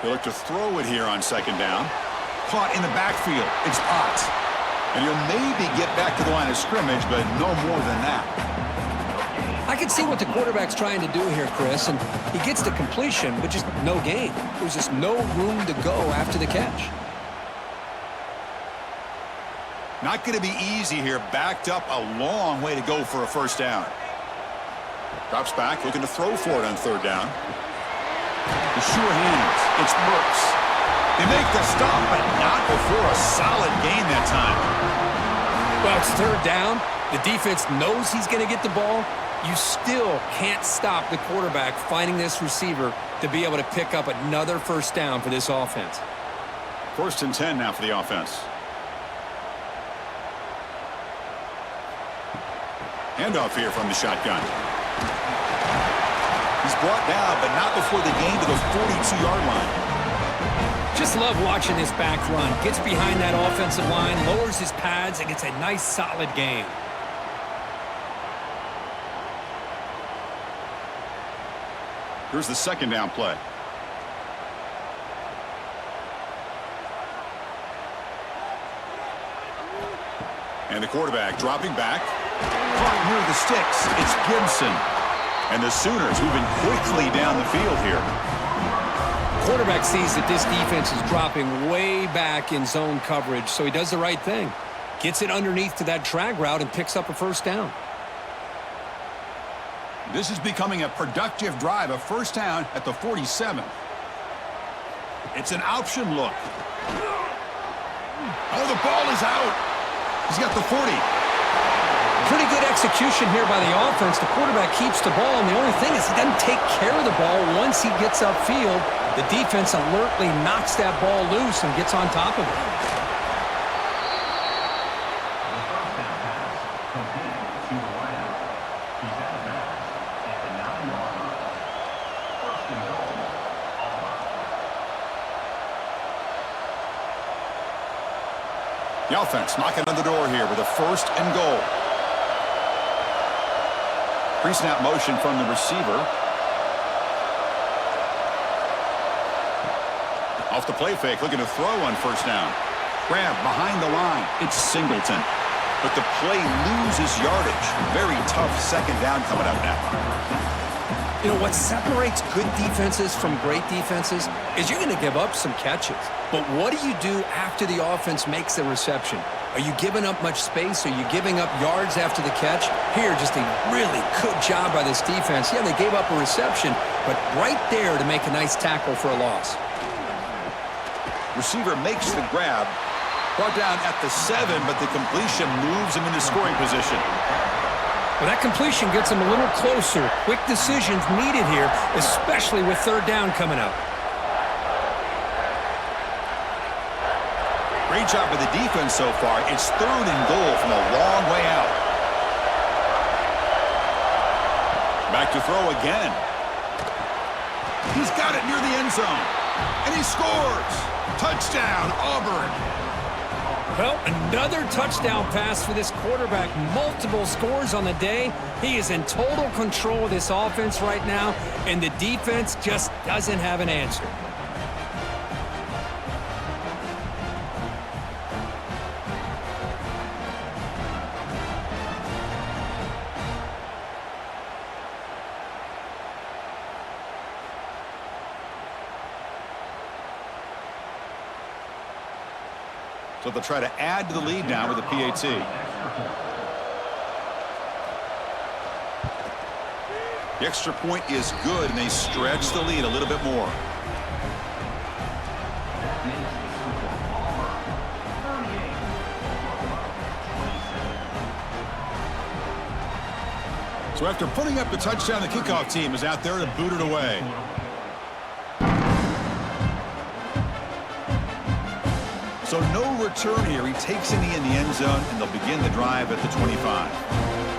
They look to throw it here on 2nd down. Caught in the backfield. It's Potts. And he'll maybe get back to the line of scrimmage, but no more than that. I can see what the quarterback's trying to do here, Chris, and he gets the completion, but just no gain. There's just no room to go after the catch. Not going to be easy here. Backed up a long way to go for a first down. Drops back, looking to throw for it on 3rd down. The sure hands. It's Brooks. They make the stop, but not before a solid gain that time. Well, it's 3rd down. The defense knows he's going to get the ball. You still can't stop the quarterback finding this receiver to be able to pick up another first down for this offense. 1st and 10 now for the offense. Handoff here from the shotgun. He's brought down, but not before the gain to the 42-yard line. Just love watching this back run. Gets behind that offensive line, lowers his pads, and gets a nice, solid gain. Here's the 2nd down play. And the quarterback dropping back. Caught near the sticks. It's Gibson. And the Sooners moving quickly down the field here. quarterback sees that this defense is dropping way back in zone coverage, so he does the right thing. Gets it underneath to that drag route and picks up a first down. This is becoming a productive drive, a first down at the 47. It's an option look. Oh, the ball is out. He's got the 40. Pretty good execution here by the offense. The quarterback keeps the ball, and the only thing is he doesn't take care of the ball once he gets upfield. The defense alertly knocks that ball loose and gets on top of it. The offense knocking on the door here with a 1st and goal. Pre-snap motion from the receiver. Off the play fake, looking to throw on first down. Grab behind the line. It's Singleton. But the play loses yardage. Very tough second down coming up now. You know, what separates good defenses from great defenses is you're going to give up some catches. But what do you do after the offense makes the reception? Are you giving up much space? Are you giving up yards after the catch? Here, just a really good job by this defense. Yeah, they gave up a reception, but right there to make a nice tackle for a loss. Receiver makes the grab. Brought down at the 7, but the completion moves him into scoring position. Well, that completion gets him a little closer. Quick decisions needed here, especially with third down coming up. Great job by the defense so far. It's 3rd and goal from a long way out. Back to throw again. He's got it near the end zone. And he scores. Touchdown, Auburn. Well, another touchdown pass for this quarterback. Multiple scores on the day. He is in total control of this offense right now, and the defense just doesn't have an answer. So they'll try to add to the lead now with a PAT. The extra point is good, and they stretch the lead a little bit more. So after putting up the touchdown, the kickoff team is out there to boot it away. So no return here. He takes it in the end zone, and they'll begin the drive at the 25.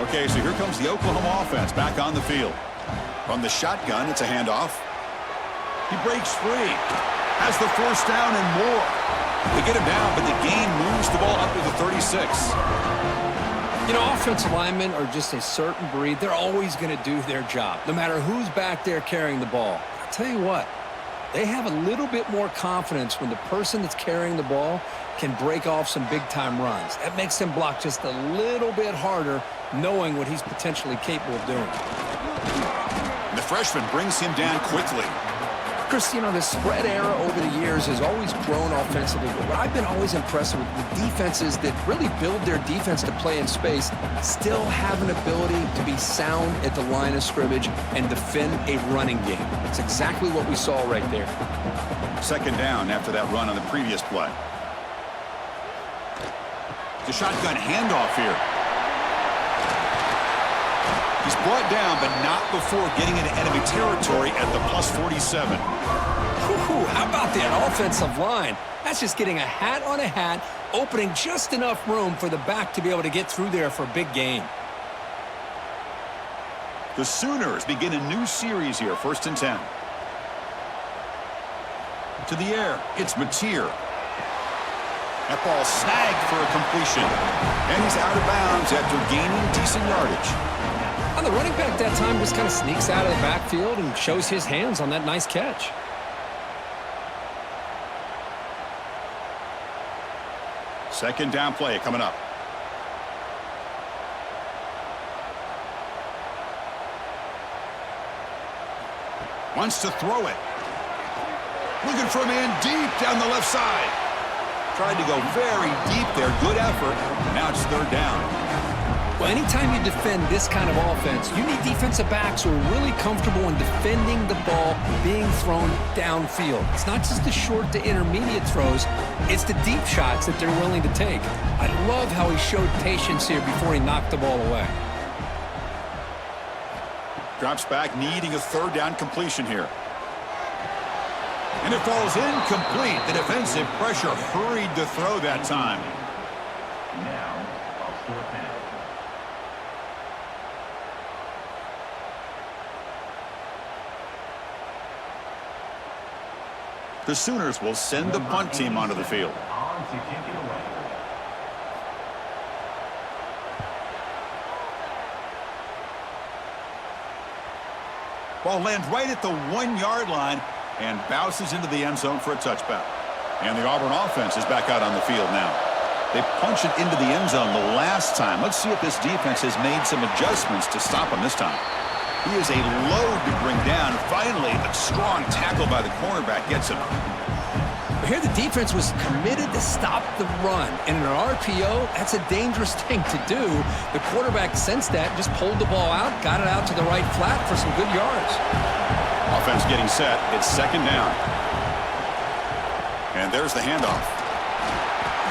Okay, so here comes the Oklahoma offense back on the field. From the shotgun, it's a handoff. He breaks free. Has the first down and more. They get him down, but the gain moves the ball up to the 36. You know, offensive linemen are just a certain breed. They're always going to do their job, no matter who's back there carrying the ball. I'll tell you what. They have a little bit more confidence when the person that's carrying the ball can break off some big-time runs. That makes them block just a little bit harder, knowing what he's potentially capable of doing. And the freshman brings him down quickly. Chris, you know, the spread era over the years has always grown offensively, but what I've been always impressed with defenses that really build their defense to play in space still have an ability to be sound at the line of scrimmage and defend a running game. It's exactly what we saw right there. Second down after that run on the previous play. The shotgun handoff here. He's brought down, but not before getting into enemy territory at the plus 47. How about that offensive line? That's just getting a hat on a hat, opening just enough room for the back to be able to get through there for a big gain. The Sooners begin a new series here, 1st and 10. To the air, it's Mateer. That ball snagged for a completion. And he's out of bounds after gaining decent yardage. And the running back that time just kind of sneaks out of the backfield and shows his hands on that nice catch. Second down play coming up. Wants to throw it. Looking for a man deep down the left side. Tried to go very deep there. Good effort. Now it's third down. Well, anytime you defend this kind of offense, you need defensive backs who are really comfortable in defending the ball being thrown downfield. It's not just the short to intermediate throws, it's the deep shots that they're willing to take. I love how he showed patience here before he knocked the ball away. Drops back, needing a third down completion here. And it falls incomplete. The defensive pressure hurried to throw that time. Now, off fourth down. The Sooners will send the punt team onto the field. On to kick it away. Ball lands right at the 1-yard line and bounces into the end zone for a touchback. And the Auburn offense is back out on the field now. They punched it into the end zone the last time. Let's see if this defense has made some adjustments to stop him this time. He is a load to bring down. Finally, a strong tackle by the cornerback gets him. Here the defense was committed to stop the run. And in an RPO, that's a dangerous thing to do. The quarterback sensed that, just pulled the ball out, got it out to the right flat for some good yards. Offense getting set. It's second down. And there's the handoff.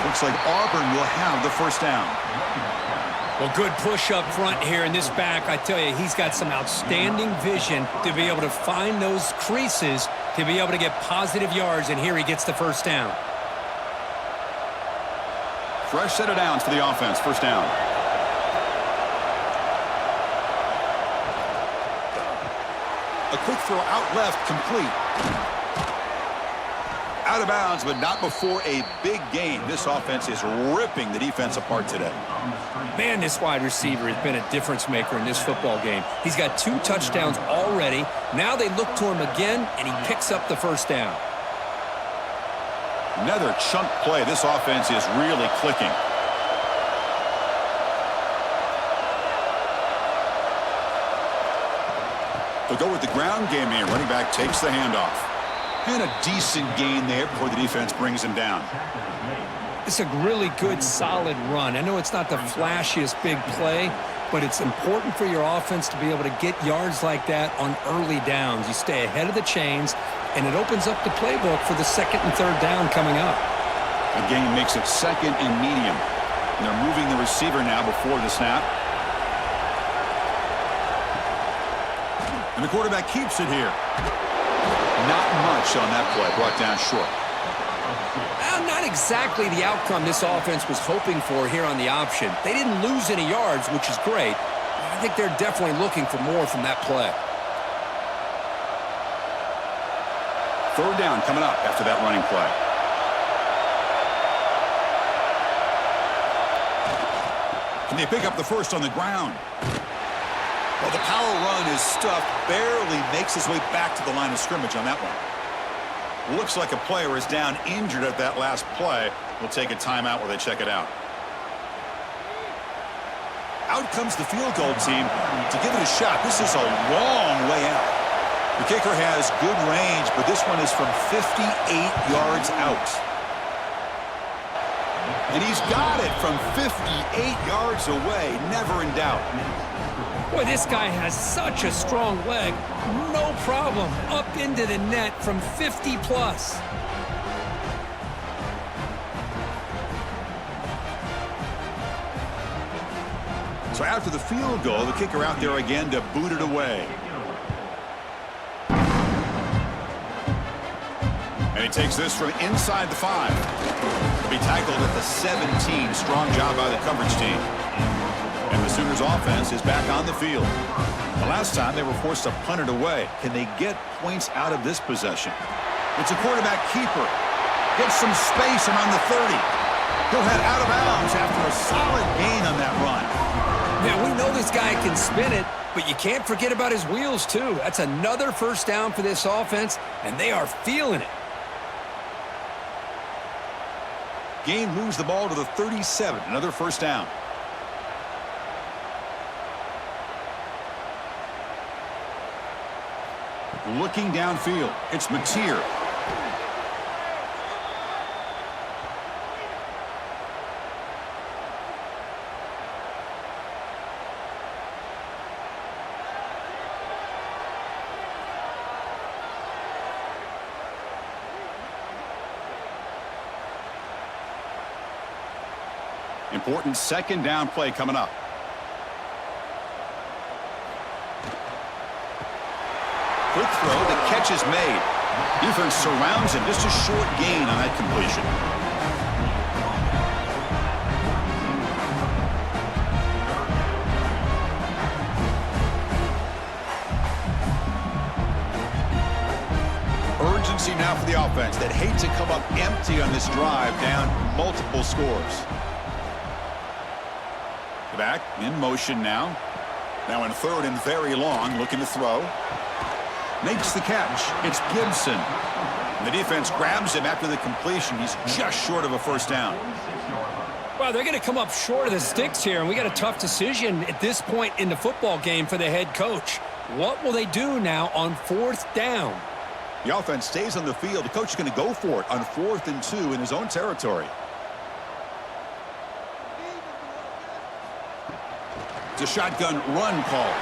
Looks like Auburn will have the first down. Well, good push up front here in this back. I tell you, he's got some outstanding vision to be able to find those creases to be able to get positive yards, and here he gets the first down. Fresh set of downs for the offense. First down. A quick throw out left, complete. Out of bounds, but not before a big gain. This offense is ripping the defense apart today. Man, this wide receiver has been a difference maker in this football game. He's got 2 touchdowns already. Now they look to him again, and he picks up the first down. Another chunk play. This offense is really clicking. They'll go with the ground game here. Running back takes the handoff. And a decent gain there before the defense brings him down. It's a really good, solid run. I know it's not the flashiest big play, but it's important for your offense to be able to get yards like that on early downs. You stay ahead of the chains, and it opens up the playbook for the second and third down coming up. The game makes it second and medium. And they're moving the receiver now before the snap. And the quarterback keeps it here. Not much on that play, brought down short. Well, not exactly the outcome this offense was hoping for here on the option. They didn't lose any yards, which is great. I think they're definitely looking for more from that play. Third down coming up after that running play. Can they pick up the first on the ground? Well, the power run is stuffed, barely makes his way back to the line of scrimmage on that one. Looks like a player is down injured at that last play. We'll take a timeout while they check it out. Out comes the field goal team to give it a shot. This is a long way out. The kicker has good range, but this one is from 58 yards out. And he's got it from 58 yards away, never in doubt. Boy, this guy has such a strong leg. No problem. Up into the net from 50 plus. So after the field goal, the kicker out there again to boot it away. And he takes this from inside the 5. To be tackled at the 17. Strong job by the coverage team. And the Sooners offense is back on the field. The last time they were forced to punt it away. Can they get points out of this possession? It's a quarterback keeper. Gets some space around the 30. He'll head out of bounds after a solid gain on that run. Now, we know this guy can spin it, but you can't forget about his wheels, too. That's another first down for this offense, and they are feeling it. Gain moves the ball to the 37. Another first down. Looking downfield, it's Mateer. Important second down play coming up. Quick throw, the catch is made. Defense surrounds him, just a short gain on that completion. Urgency now for the offense that hate to come up empty on this drive, down multiple scores. Back in motion now. Now in third and very long, looking to throw. Makes the catch. It's Gibson. And the defense grabs him after the completion. He's just short of a first down. Well, they're going to come up short of the sticks here, and we got a tough decision at this point in the football game for the head coach. What will they do now on fourth down? The offense stays on the field. The coach is going to go for it on 4th and 2 in his own territory. It's a shotgun run call.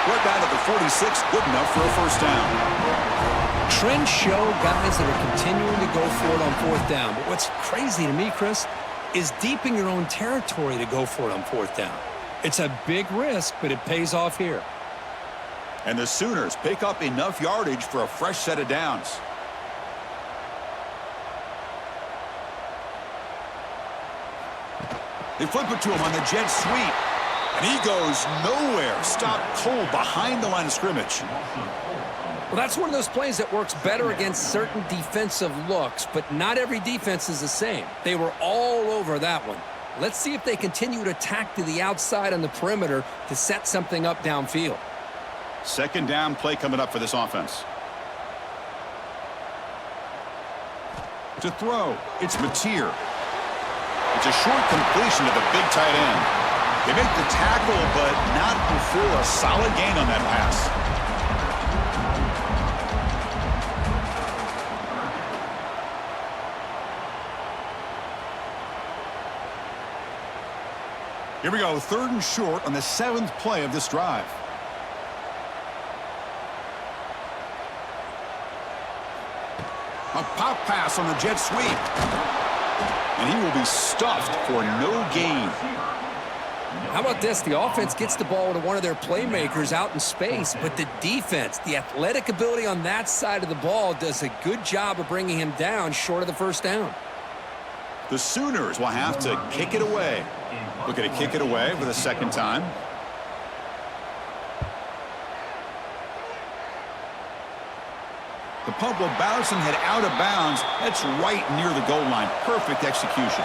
Right down at the 46, good enough for a first down. Trends show guys that are continuing to go for it on fourth down. But what's crazy to me, Chris, is deep in your own territory to go for it on fourth down. It's a big risk, but it pays off here. And the Sooners pick up enough yardage for a fresh set of downs. They flip it to him on the jet sweep. And he goes nowhere. Stopped cold behind the line of scrimmage. Well, that's one of those plays that works better against certain defensive looks, but not every defense is the same. They were all over that one. Let's see if they continue to attack to the outside on the perimeter to set something up downfield. Second down play coming up for this offense. To throw, it's Mateer. It's a short completion to the big tight end. They make the tackle, but not before a solid gain on that pass. Here we go, 3rd and short on the 7th play of this drive. A pop pass on the jet sweep. And he will be stuffed for no gain. How about this? The offense gets the ball to one of their playmakers out in space, but the defense, the athletic ability on that side of the ball does a good job of bringing him down short of the first down. The Sooners will have to kick it away. Looking to kick it away for the second time. The punt will bounce and head out of bounds. That's right near the goal line. Perfect execution.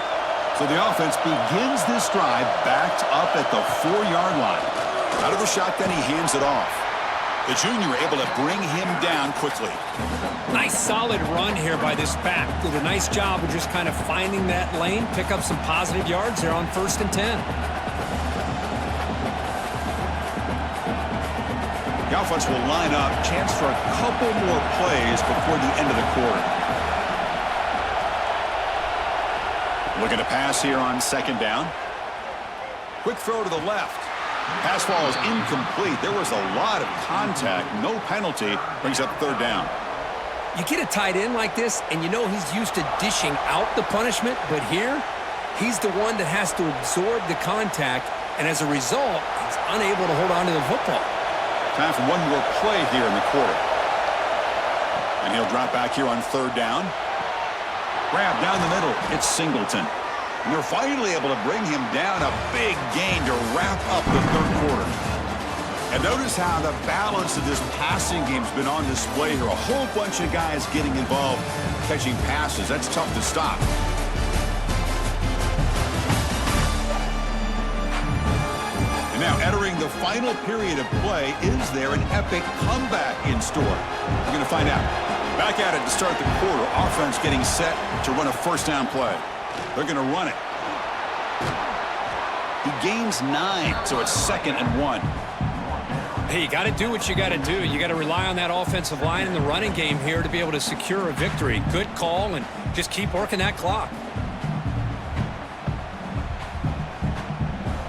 So the offense begins this drive backed up at the 4-yard line. Out of the shotgun, he hands it off. The junior able to bring him down quickly. Nice solid run here by this back. Did a nice job of just kind of finding that lane, pick up some positive yards there on 1st and 10. The offense will line up. Chance for a couple more plays before the end of the quarter. Looking to pass here on 2nd down. Quick throw to the left. Pass ball is incomplete. There was a lot of contact. No penalty. Brings up 3rd down. You get a tight end like this, and you know he's used to dishing out the punishment, but here, he's the one that has to absorb the contact, and as a result, he's unable to hold on to the football. Time for one more play here in the quarter. And he'll drop back here on 3rd down. Grab down the middle. It's Singleton. And they're finally able to bring him down. A big gain to wrap up the 3rd quarter. And notice how the balance of this passing game's been on display here. A whole bunch of guys getting involved, catching passes. That's tough to stop. And now entering the final period of play, is there an epic comeback in store? We're going to find out. Back at it to start the quarter. Offense getting set to run a first down play. They're going to run it. He gains 9, so it's 2nd and 1. Hey, you got to do what you got to do. You got to rely on that offensive line in the running game here to be able to secure a victory. Good call, and just keep working that clock.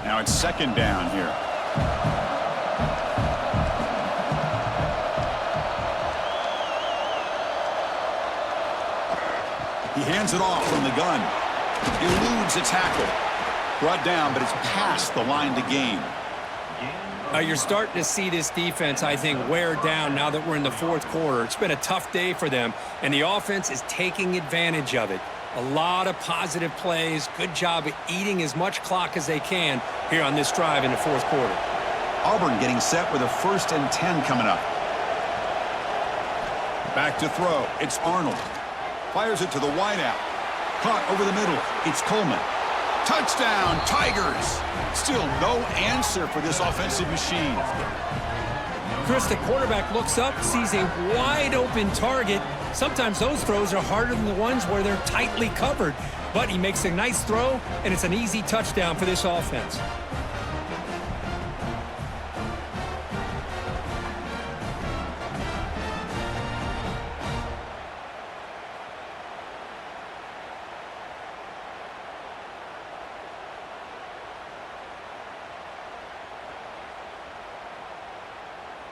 Now it's second down here. He hands it off from the gun. Eludes a tackle. Brought down, but it's past the line to gain. You're starting to see this defense, I think, wear down now that we're in the fourth quarter. It's been a tough day for them, and the offense is taking advantage of it. A lot of positive plays. Good job of eating as much clock as they can here on this drive in the fourth quarter. Auburn getting set with a 1st and 10 coming up. Back to throw. It's Arnold. Fires it to the wideout. Caught over the middle. It's Coleman. Touchdown, Tigers. Still no answer for this offensive machine. Chris, the quarterback looks up, sees a wide-open target. Sometimes those throws are harder than the ones where they're tightly covered. But he makes a nice throw, and it's an easy touchdown for this offense.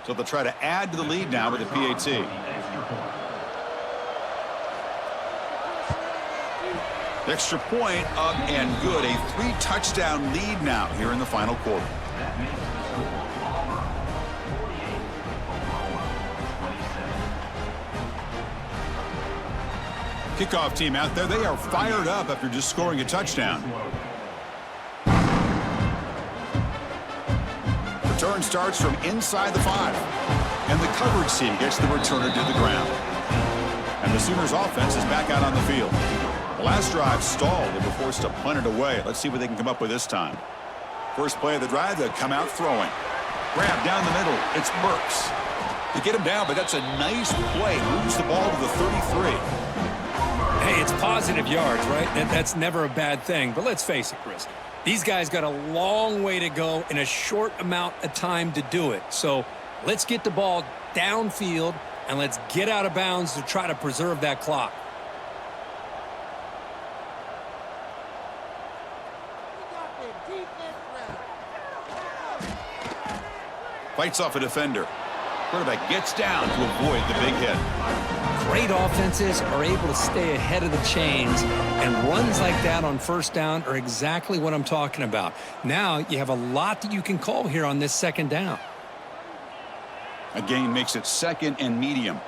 So they'll try to add to the lead now with the PAT. Extra point up and good. A 3-touchdown lead now here in the final quarter. That makes the score Auburn 48, Oklahoma 27. Kickoff team out there. They are fired up after just scoring a touchdown. Return starts from inside the 5. And the coverage team gets the returner to the ground. And the Sooners offense is back out on the field. The last drive stalled. They were forced to punt it away. Let's see what they can come up with this time. First play of the drive, they'll come out throwing. Grab down the middle. It's Burks. They get him down, but that's a nice play. Moves the ball to the 33. Hey, it's positive yards, right? That's never a bad thing. But let's face it, Chris. These guys got a long way to go in a short amount of time to do it. So let's get the ball downfield, and let's get out of bounds to try to preserve that clock. Fights off a defender. Quarterback gets down to avoid the big hit. Great offenses are able to stay ahead of the chains, and runs like that on first down are exactly what I'm talking about. Now you have a lot that you can call here on this second down. A gain makes it 2nd and medium.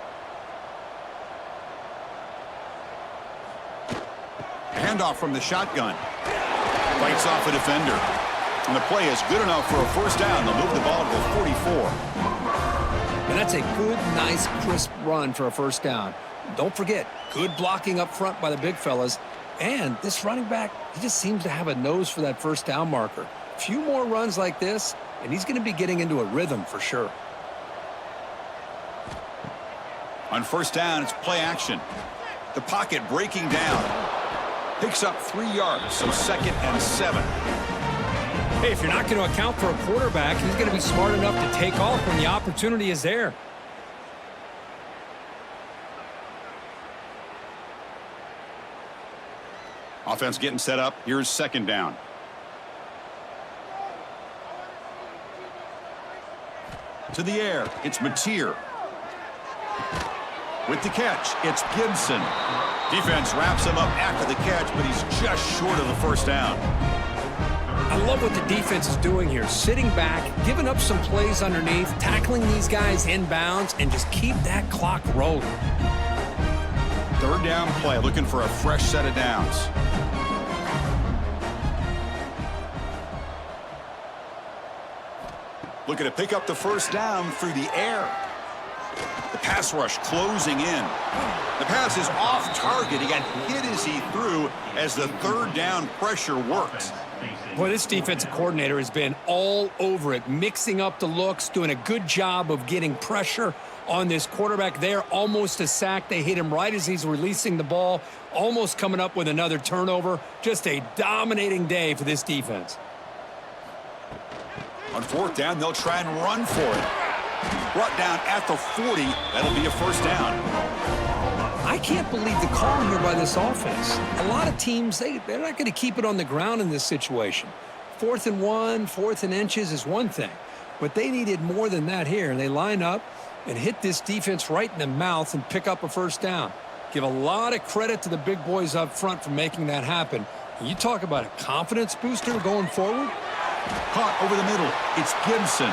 Handoff from the shotgun. Fights off a defender. And the play is good enough for a first down. They'll move the ball to the 44. And that's a good, nice, crisp run for a first down. Don't forget, good blocking up front by the big fellas. And this running back, he just seems to have a nose for that first down marker. A few more runs like this, and he's going to be getting into a rhythm for sure. On first down, it's play action. The pocket breaking down. Picks up 3 yards, so 2nd and 7. Hey, if you're not going to account for a quarterback, he's going to be smart enough to take off when the opportunity is there. Offense getting set up. Here's second down. To the air, it's Mateer. With the catch, it's Gibson. Defense wraps him up after the catch, but he's just short of the first down. I love what the defense is doing here. Sitting back, giving up some plays underneath, tackling these guys inbounds, and just keep that clock rolling. Third down play, looking for a fresh set of downs. Looking to pick up the first down through the air. The pass rush closing in. The pass is off target. He got hit as he threw as the third down pressure worked. Boy, this defensive coordinator has been all over it, mixing up the looks, doing a good job of getting pressure on this quarterback there. Almost a sack. They hit him right as he's releasing the ball, almost coming up with another turnover. Just a dominating day for this defense. On fourth down, they'll try and run for it. Brought down at the 40. That'll be a first down. I can't believe the call here by this offense. A lot of teams, they're not going to keep it on the ground in this situation. 4th and 1, 4th and inches is one thing. But they needed more than that here. They line up and hit this defense right in the mouth and pick up a first down. Give a lot of credit to the big boys up front for making that happen. You talk about a confidence booster going forward. Caught over the middle. It's Gibson.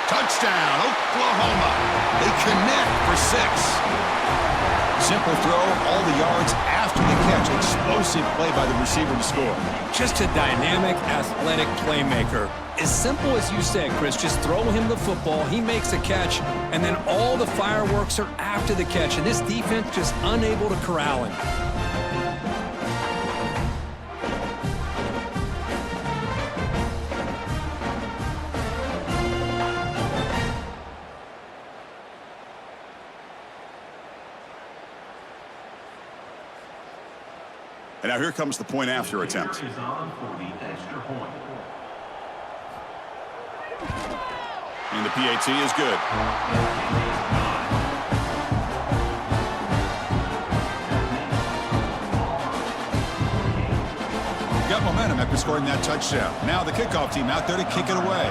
Touchdown, Oklahoma. They connect for 6. Simple throw, all the yards after the catch. Explosive play by the receiver to score. Just a dynamic, athletic playmaker. As simple as you said, Chris, just throw him the football, he makes a catch, and then all the fireworks are after the catch, and this defense just unable to corral him. And now here comes the point after attempt. Is on for the extra point. And the PAT is good. Got momentum after scoring that touchdown. Now the kickoff team out there to kick it away.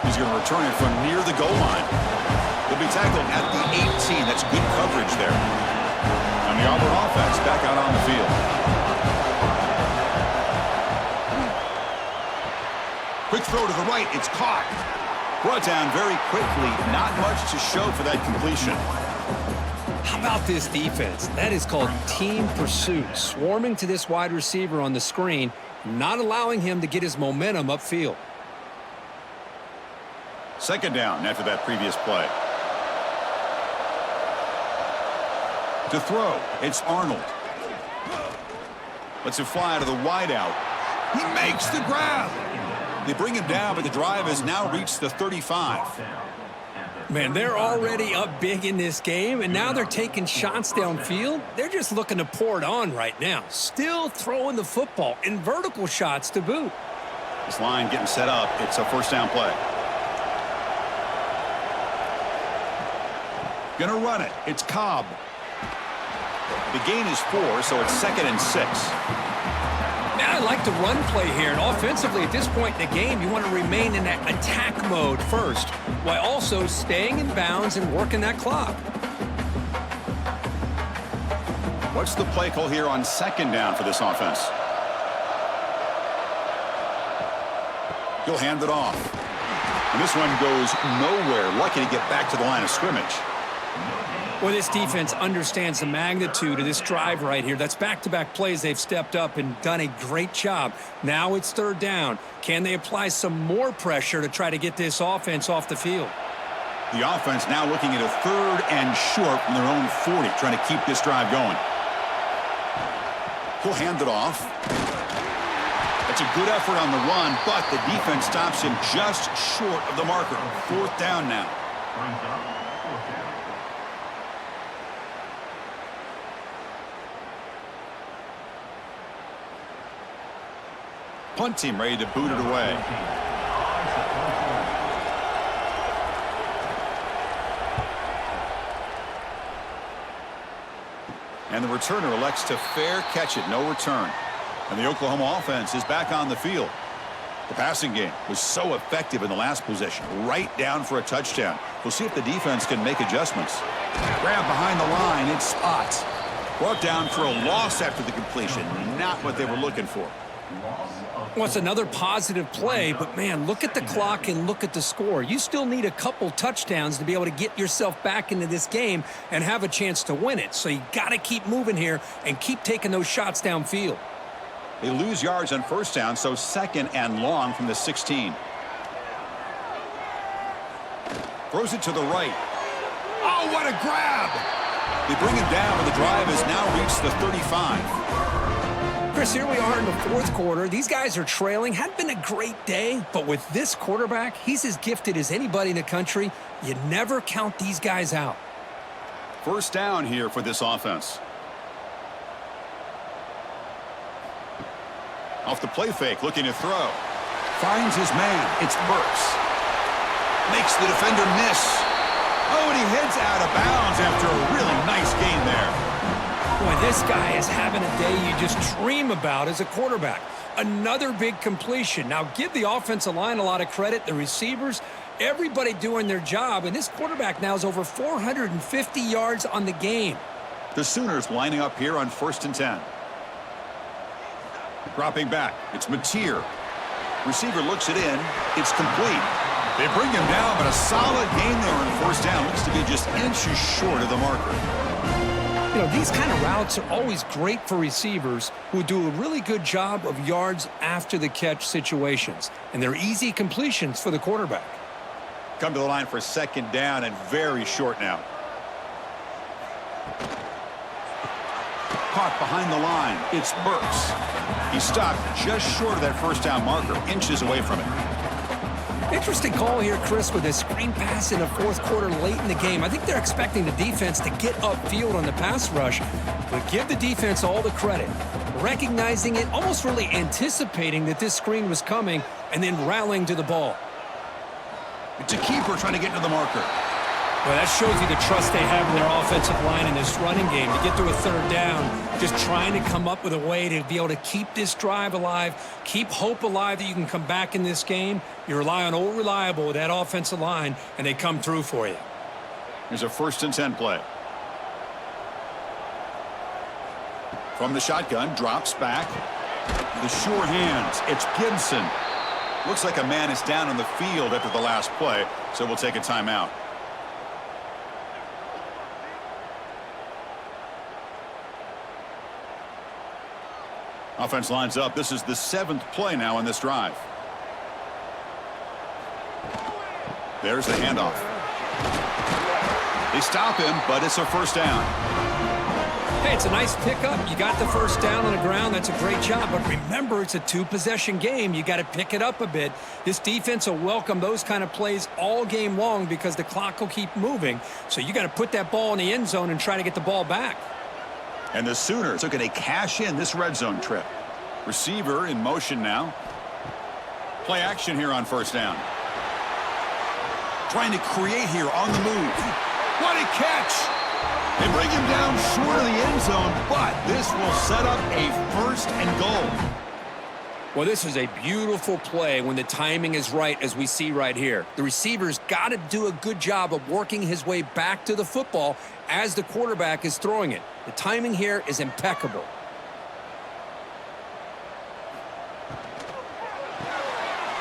He's going to return it from near the goal line. He'll be tackled at the 18. That's good coverage there. And the Auburn offense back out on the field. Quick throw to the right. It's caught. Brought down very quickly. Not much to show for that completion. How about this defense? That is called team pursuit. Swarming to this wide receiver on the screen, not allowing him to get his momentum upfield. Second down after that previous play. To throw, it's Arnold. Lets it fly to the wideout. He makes the grab. They bring him down, but the drive has now reached the 35. Man, they're already up big in this game, and now they're taking shots downfield. They're just looking to pour it on right now. Still throwing the football, and vertical shots to boot. This line getting set up. It's a first down play. Gonna run it. It's Cobb. The gain is 4, so it's 2nd and 6. Man, I like the run play here, and offensively at this point in the game, you want to remain in that attack mode first, while also staying in bounds and working that clock. What's the play call here on second down for this offense? He'll hand it off. And this one goes nowhere. Lucky to get back to the line of scrimmage. Well, this defense understands the magnitude of this drive right here. That's back-to-back plays. They've stepped up and done a great job. Now it's third down. Can they apply some more pressure to try to get this offense off the field? The offense now looking at a 3rd and short from their own 40, trying to keep this drive going. He'll hand it off. That's a good effort on the run, but the defense stops him just short of the marker. 4th down now. Brings up 4th down. Punt team ready to boot it away. And the returner elects to fair catch it. No return. And the Oklahoma offense is back on the field. The passing game was so effective in the last possession. Right down for a touchdown. We'll see if the defense can make adjustments. Grab behind the line. It's spots. Brought down for a loss after the completion. Not what they were looking for. Well, it's another positive play, but, man, look at the clock and look at the score. You still need a couple touchdowns to be able to get yourself back into this game and have a chance to win it. So you got to keep moving here and keep taking those shots downfield. They lose yards on first down, so 2nd and long from the 16. Throws it to the right. Oh, what a grab! They bring him down, but the drive has now reached the 35. Chris, here we are in the 4th quarter. These guys are trailing. Hadn't been a great day, but with this quarterback, he's as gifted as anybody in the country. You never count these guys out. First down here for this offense. Off the play fake, looking to throw. Finds his man. It's Burks. Makes the defender miss. Oh, and he heads out of bounds after a really nice gain there. Boy, this guy is having a day you just dream about as a quarterback. Another big completion. Now, give the offensive line a lot of credit, the receivers, everybody doing their job, and this quarterback now is over 450 yards on the game. The Sooners lining up here on 1st and 10. Dropping back. It's Mateer. Receiver looks it in. It's complete. They bring him down, but a solid gain there on 1st down. Looks to be just inches short of the marker. You know, these kind of routes are always great for receivers who do a really good job of yards after the catch situations. And they're easy completions for the quarterback. Come to the line for 2nd down and very short now. Caught behind the line. It's Burks. He stopped just short of that 1st down marker, inches away from it. Interesting call here, Chris, with a screen pass in the 4th quarter late in the game. I think they're expecting the defense to get upfield on the pass rush, but give the defense all the credit. Recognizing it, almost really anticipating that this screen was coming, and then rallying to the ball. It's a keeper trying to get to the marker. Well, that shows you the trust they have in their offensive line in this running game. To get to a 3rd down, just trying to come up with a way to be able to keep this drive alive, keep hope alive that you can come back in this game. You rely on old reliable with that offensive line, and they come through for you. Here's a 1st and 10 play. From the shotgun, drops back. The sure hands. It's Gibson. Looks like a man is down on the field after the last play, so we'll take a timeout. Offense lines up. This is the 7th play now in this drive. There's the handoff. They stop him, but it's a 1st down. Hey, it's a nice pickup. You got the 1st down on the ground. That's a great job. But remember, it's a 2-possession game. You got to pick it up a bit. This defense will welcome those kind of plays all game long because the clock will keep moving. So you got to put that ball in the end zone and try to get the ball back. And the Sooners are going to cash in this red zone trip. Receiver in motion now. Play action here on 1st down. Trying to create here on the move. What a catch! They bring him down short of the end zone, but this will set up a 1st and goal. Well, this is a beautiful play when the timing is right, as we see right here. The receiver's got to do a good job of working his way back to the football as the quarterback is throwing it. The timing here is impeccable.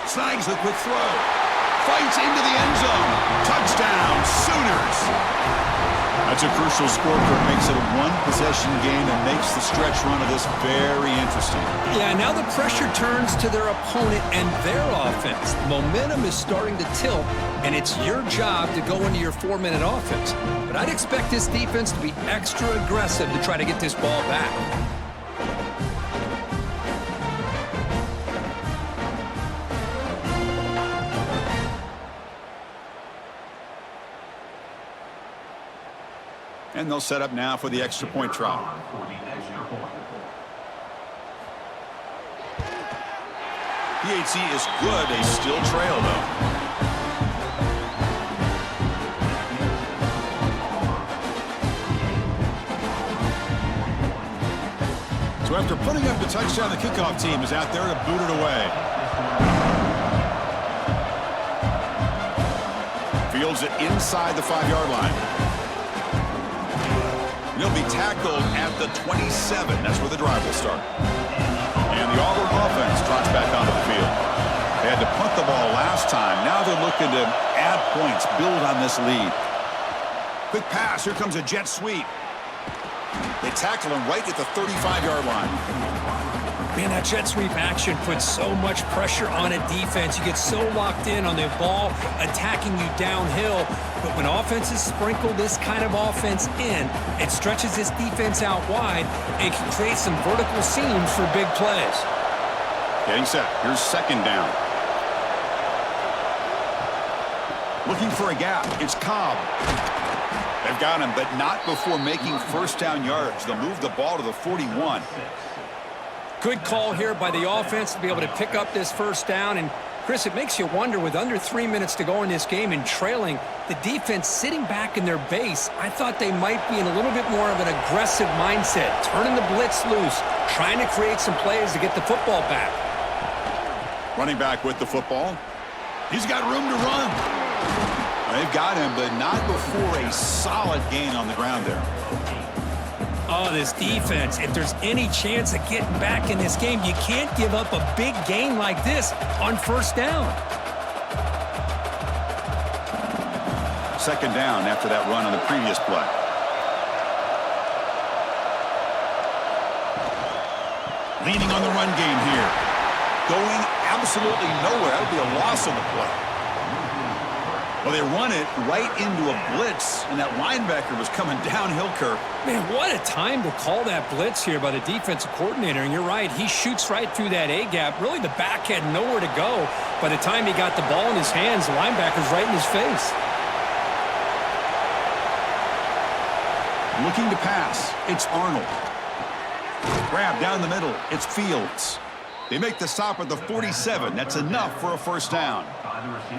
Snags the quick throw. Fights into the end zone. Touchdown, Sooners. That's a crucial score for it. Makes it a 1-possession game and makes the stretch run of this very interesting. Yeah, now the pressure turns to their opponent and their offense. The momentum is starting to tilt, and it's your job to go into your 4-minute offense. But I'd expect this defense to be extra aggressive to try to get this ball back. And they'll set up now for the extra point try. PAT is good. They still trail, though. So after putting up the touchdown, the kickoff team is out there to boot it away. Fields it inside the 5-yard line. He'll be tackled at the 27. That's where the drive will start. And the Auburn offense trots back onto the field. They had to punt the ball last time. Now they're looking to add points, build on this lead. Quick pass. Here comes a jet sweep. They tackle him right at the 35-yard line. Man, that jet sweep action puts so much pressure on a defense. You get so locked in on the ball attacking you downhill. But when offenses sprinkle this kind of offense in, it stretches this defense out wide and can create some vertical seams for big plays. Getting set. Here's 2nd down. Looking for a gap. It's Cobb. They've got him, but not before making 1st down yards. They'll move the ball to the 41. Good call here by the offense to be able to pick up this first down. And, Chris, it makes you wonder, with under 3 minutes to go in this game and trailing, the defense sitting back in their base, I thought they might be in a little bit more of an aggressive mindset, turning the blitz loose, trying to create some plays to get the football back. Running back with the football. He's got room to run. They've got him, but not before a solid gain on the ground there. Oh, this defense, if there's any chance of getting back in this game, you can't give up a big gain like this on first down. Second down after that run on the previous play. Leaning on the run game here. Going absolutely nowhere. That'll be a loss on the play. Well, they run it right into a blitz, and that linebacker was coming downhill, Kirk. Man, what a time to call that blitz here by the defensive coordinator. And you're right, he shoots right through that A-gap. Really, the back had nowhere to go. By the time he got the ball in his hands, the linebacker's right in his face. Looking to pass. It's Arnold. Grab down the middle. It's Fields. They make the stop at the 47. That's enough for a first down.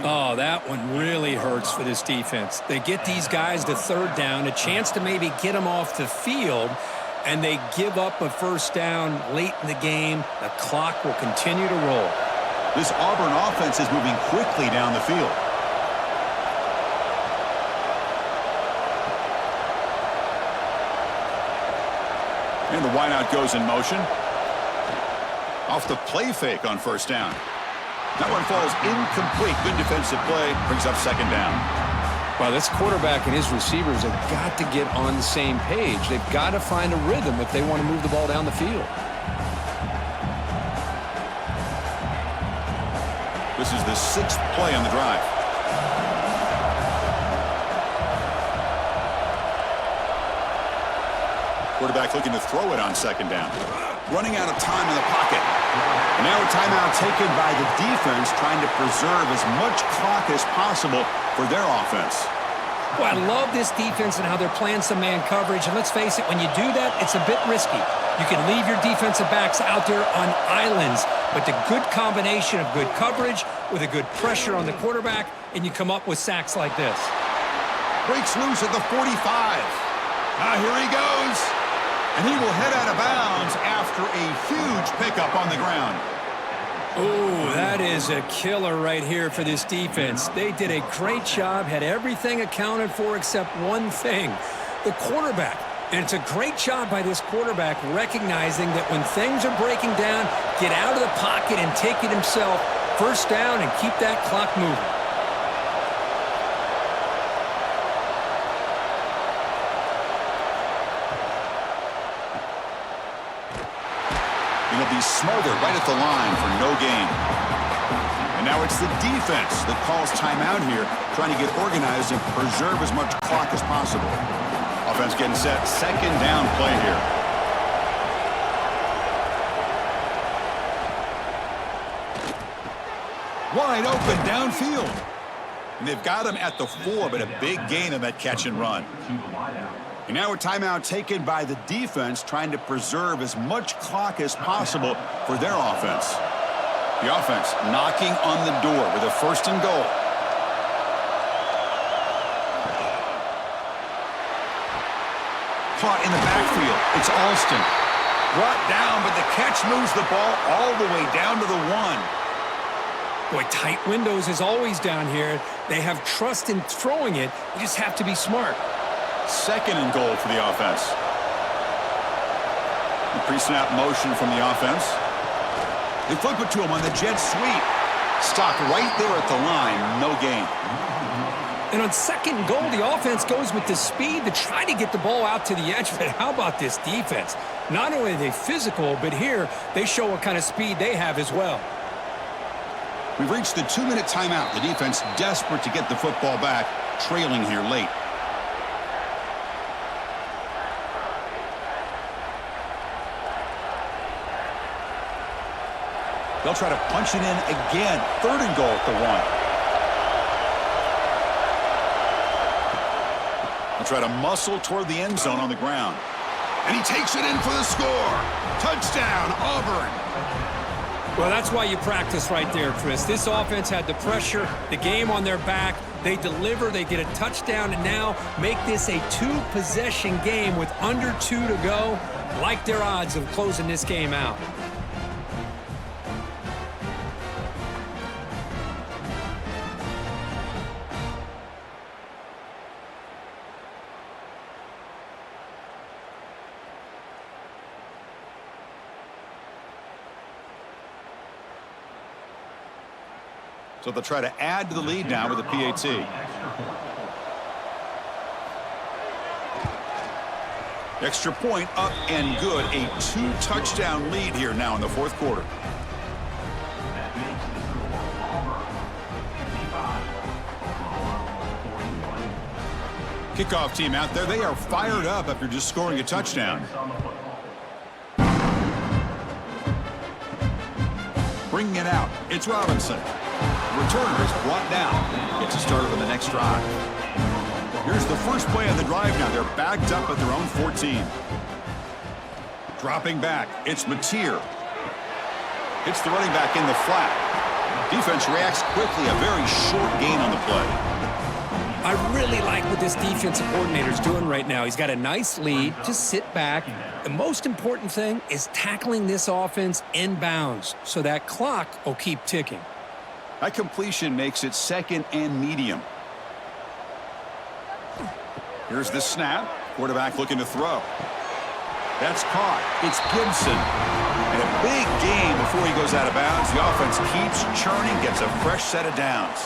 Oh, that one really hurts for this defense. They get these guys to third down, a chance to maybe get them off the field, and they give up a first down late in the game. The clock will continue to roll. This Auburn offense is moving quickly down the field. And the wideout goes in motion. Off the play fake on first down. That one falls incomplete. Good defensive play. Brings up second down. Well, this quarterback and his receivers have got to get on the same page. They've got to find a rhythm if they want to move the ball down the field. This is the 6th play on the drive. Quarterback looking to throw it on second down. Running out of time in the pocket. And now a timeout taken by the defense, trying to preserve as much clock as possible for their offense. Well, I love this defense and how they're playing some man coverage. And let's face it, when you do that, it's a bit risky. You can leave your defensive backs out there on islands, but the good combination of good coverage with a good pressure on the quarterback, and you come up with sacks like this. Breaks loose at the 45. Now here he goes. And he will head out of bounds after a huge pickup on the ground. Oh, that is a killer right here for this defense. They did a great job, had everything accounted for except one thing, the quarterback. And it's a great job by this quarterback recognizing that when things are breaking down, get out of the pocket and take it himself, first down, and keep that clock moving. It'll be smothered right at the line for no gain. And now it's the defense that calls timeout here, trying to get organized and preserve as much clock as possible. Offense getting set. Second down play here. Wide open downfield. And they've got him at the 4, but a big gain on that catch and run. And now a timeout taken by the defense, trying to preserve as much clock as possible for their offense. The offense knocking on the door with a first and goal. Caught in the backfield. It's Alston. Brought down, but the catch moves the ball all the way down to the 1. Boy, tight windows is always down here. They have trust in throwing it. You just have to be smart. Second and goal for the offense. The pre-snap motion from the offense. They flip it to him on the jet sweep. Stopped right there at the line. No gain. And on second and goal, the offense goes with the speed to try to get the ball out to the edge. But how about this defense? Not only are they physical, but here they show what kind of speed they have as well. We've reached the 2-minute timeout. The defense desperate to get the football back, trailing here late. They'll try to punch it in again. Third and goal at the 1. They'll try to muscle toward the end zone on the ground. And he takes it in for the score. Touchdown, Auburn. Well, that's why you practice right there, Chris. This offense had the pressure, the game on their back. They deliver, they get a touchdown, and now make this a two-possession game with under 2 to go. Like their odds of closing this game out. So they'll try to add to the lead now with a PAT. Extra point up and good. A 2-touchdown lead here now in the fourth quarter. That makes the score Auburn 55, Oklahoma 41. Kickoff team out there. They are fired up after just scoring a touchdown. Bringing it out. It's Robinson. Returner is brought down. Gets a started on the next drive. Here's the first play of the drive now. They're backed up at their own 14. Dropping back. It's Mateer. Hits the running back in the flat. Defense reacts quickly. A very short gain on the play. I really like what this defensive coordinator is doing right now. He's got a nice lead. Just sit back. The most important thing is tackling this offense inbounds so that clock will keep ticking. That completion makes it second and medium. Here's the snap. Quarterback looking to throw. That's caught. It's Gibson. And a big gain before he goes out of bounds. The offense keeps churning, gets a fresh set of downs.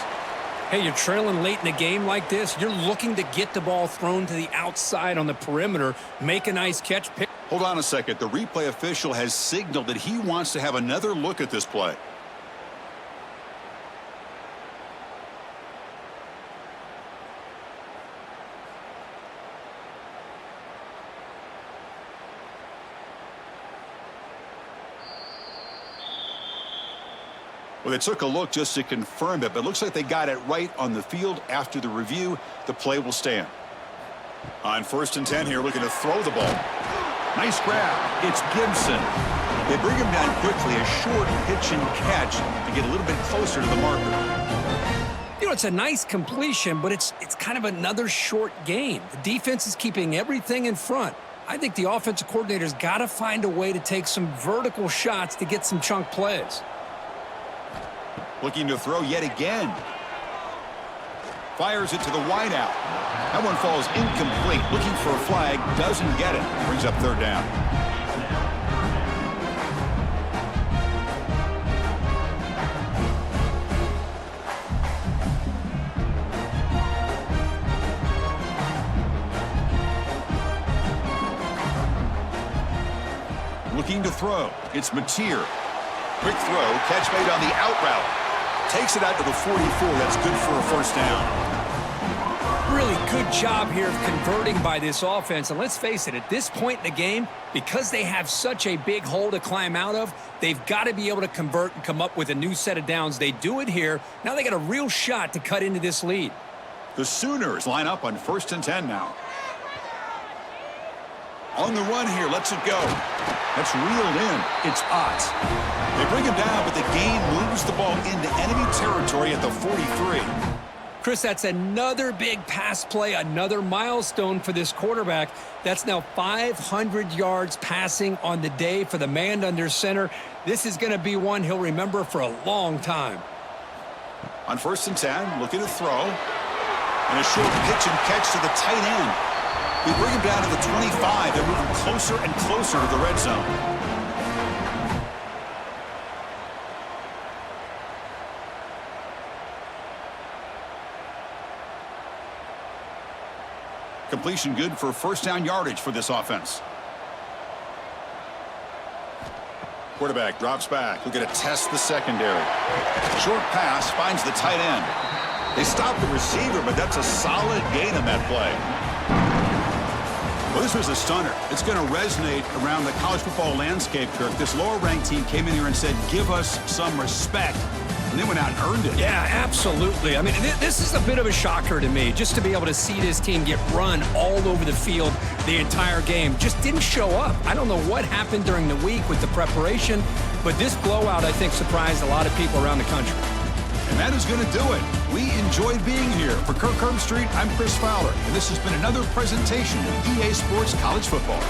Hey, you're trailing late in a game like this. You're looking to get the ball thrown to the outside on the perimeter, make a nice catch. Hold on a second. The replay official has signaled that he wants to have another look at this play. Well, they took a look just to confirm it, but it looks like they got it right on the field. After the review, the play will stand. On 1st and 10 here, looking to throw the ball. Nice grab. It's Gibson. They bring him down quickly, a short pitch and catch to get a little bit closer to the marker. You know, it's a nice completion, but it's kind of another short gain. The defense is keeping everything in front. I think the offensive coordinator's got to find a way to take some vertical shots to get some chunk plays. Looking to throw yet again. Fires it to the wideout. That one falls incomplete. Looking for a flag. Doesn't get it. Brings up 3rd down. Looking to throw. It's Mateer. Quick throw. Catch made on the out route. Takes it out to the 44. That's good for a 1st down. Really good job here of converting by this offense. And let's face it, at this point in the game, because they have such a big hole to climb out of, they've got to be able to convert and come up with a new set of downs. They do it here. Now they got a real shot to cut into this lead. The Sooners line up on 1st and 10 now. On the run here, lets it go. That's reeled in. It's Ott. They bring him down, but the gain moves the ball into enemy territory at the 43. Chris, that's another big pass play, another milestone for this quarterback. That's now 500 yards passing on the day for the man under center. This is going to be one he'll remember for a long time. On 1st and 10, looking to throw. And a short pitch and catch to the tight end. We bring him down to the 25. They're moving closer and closer to the red zone. Completion good for 1st down yardage for this offense. Quarterback drops back. We're going to test the secondary. Short pass finds the tight end. They stop the receiver, but that's a solid gain on that play. Well, this was a stunner. It's going to resonate around the college football landscape, Kirk. This lower-ranked team came in here and said, give us some respect. and they went out and earned it. Yeah, absolutely. I mean, this is a bit of a shocker to me, just to be able to see this team get run all over the field the entire game. Just didn't show up. I don't know what happened during the week with the preparation, but this blowout, I think, surprised a lot of people around the country. And that is going to do it. We enjoyed being here. For Kirk Herbstreit, I'm Chris Fowler, and this has been another presentation of EA Sports College Football.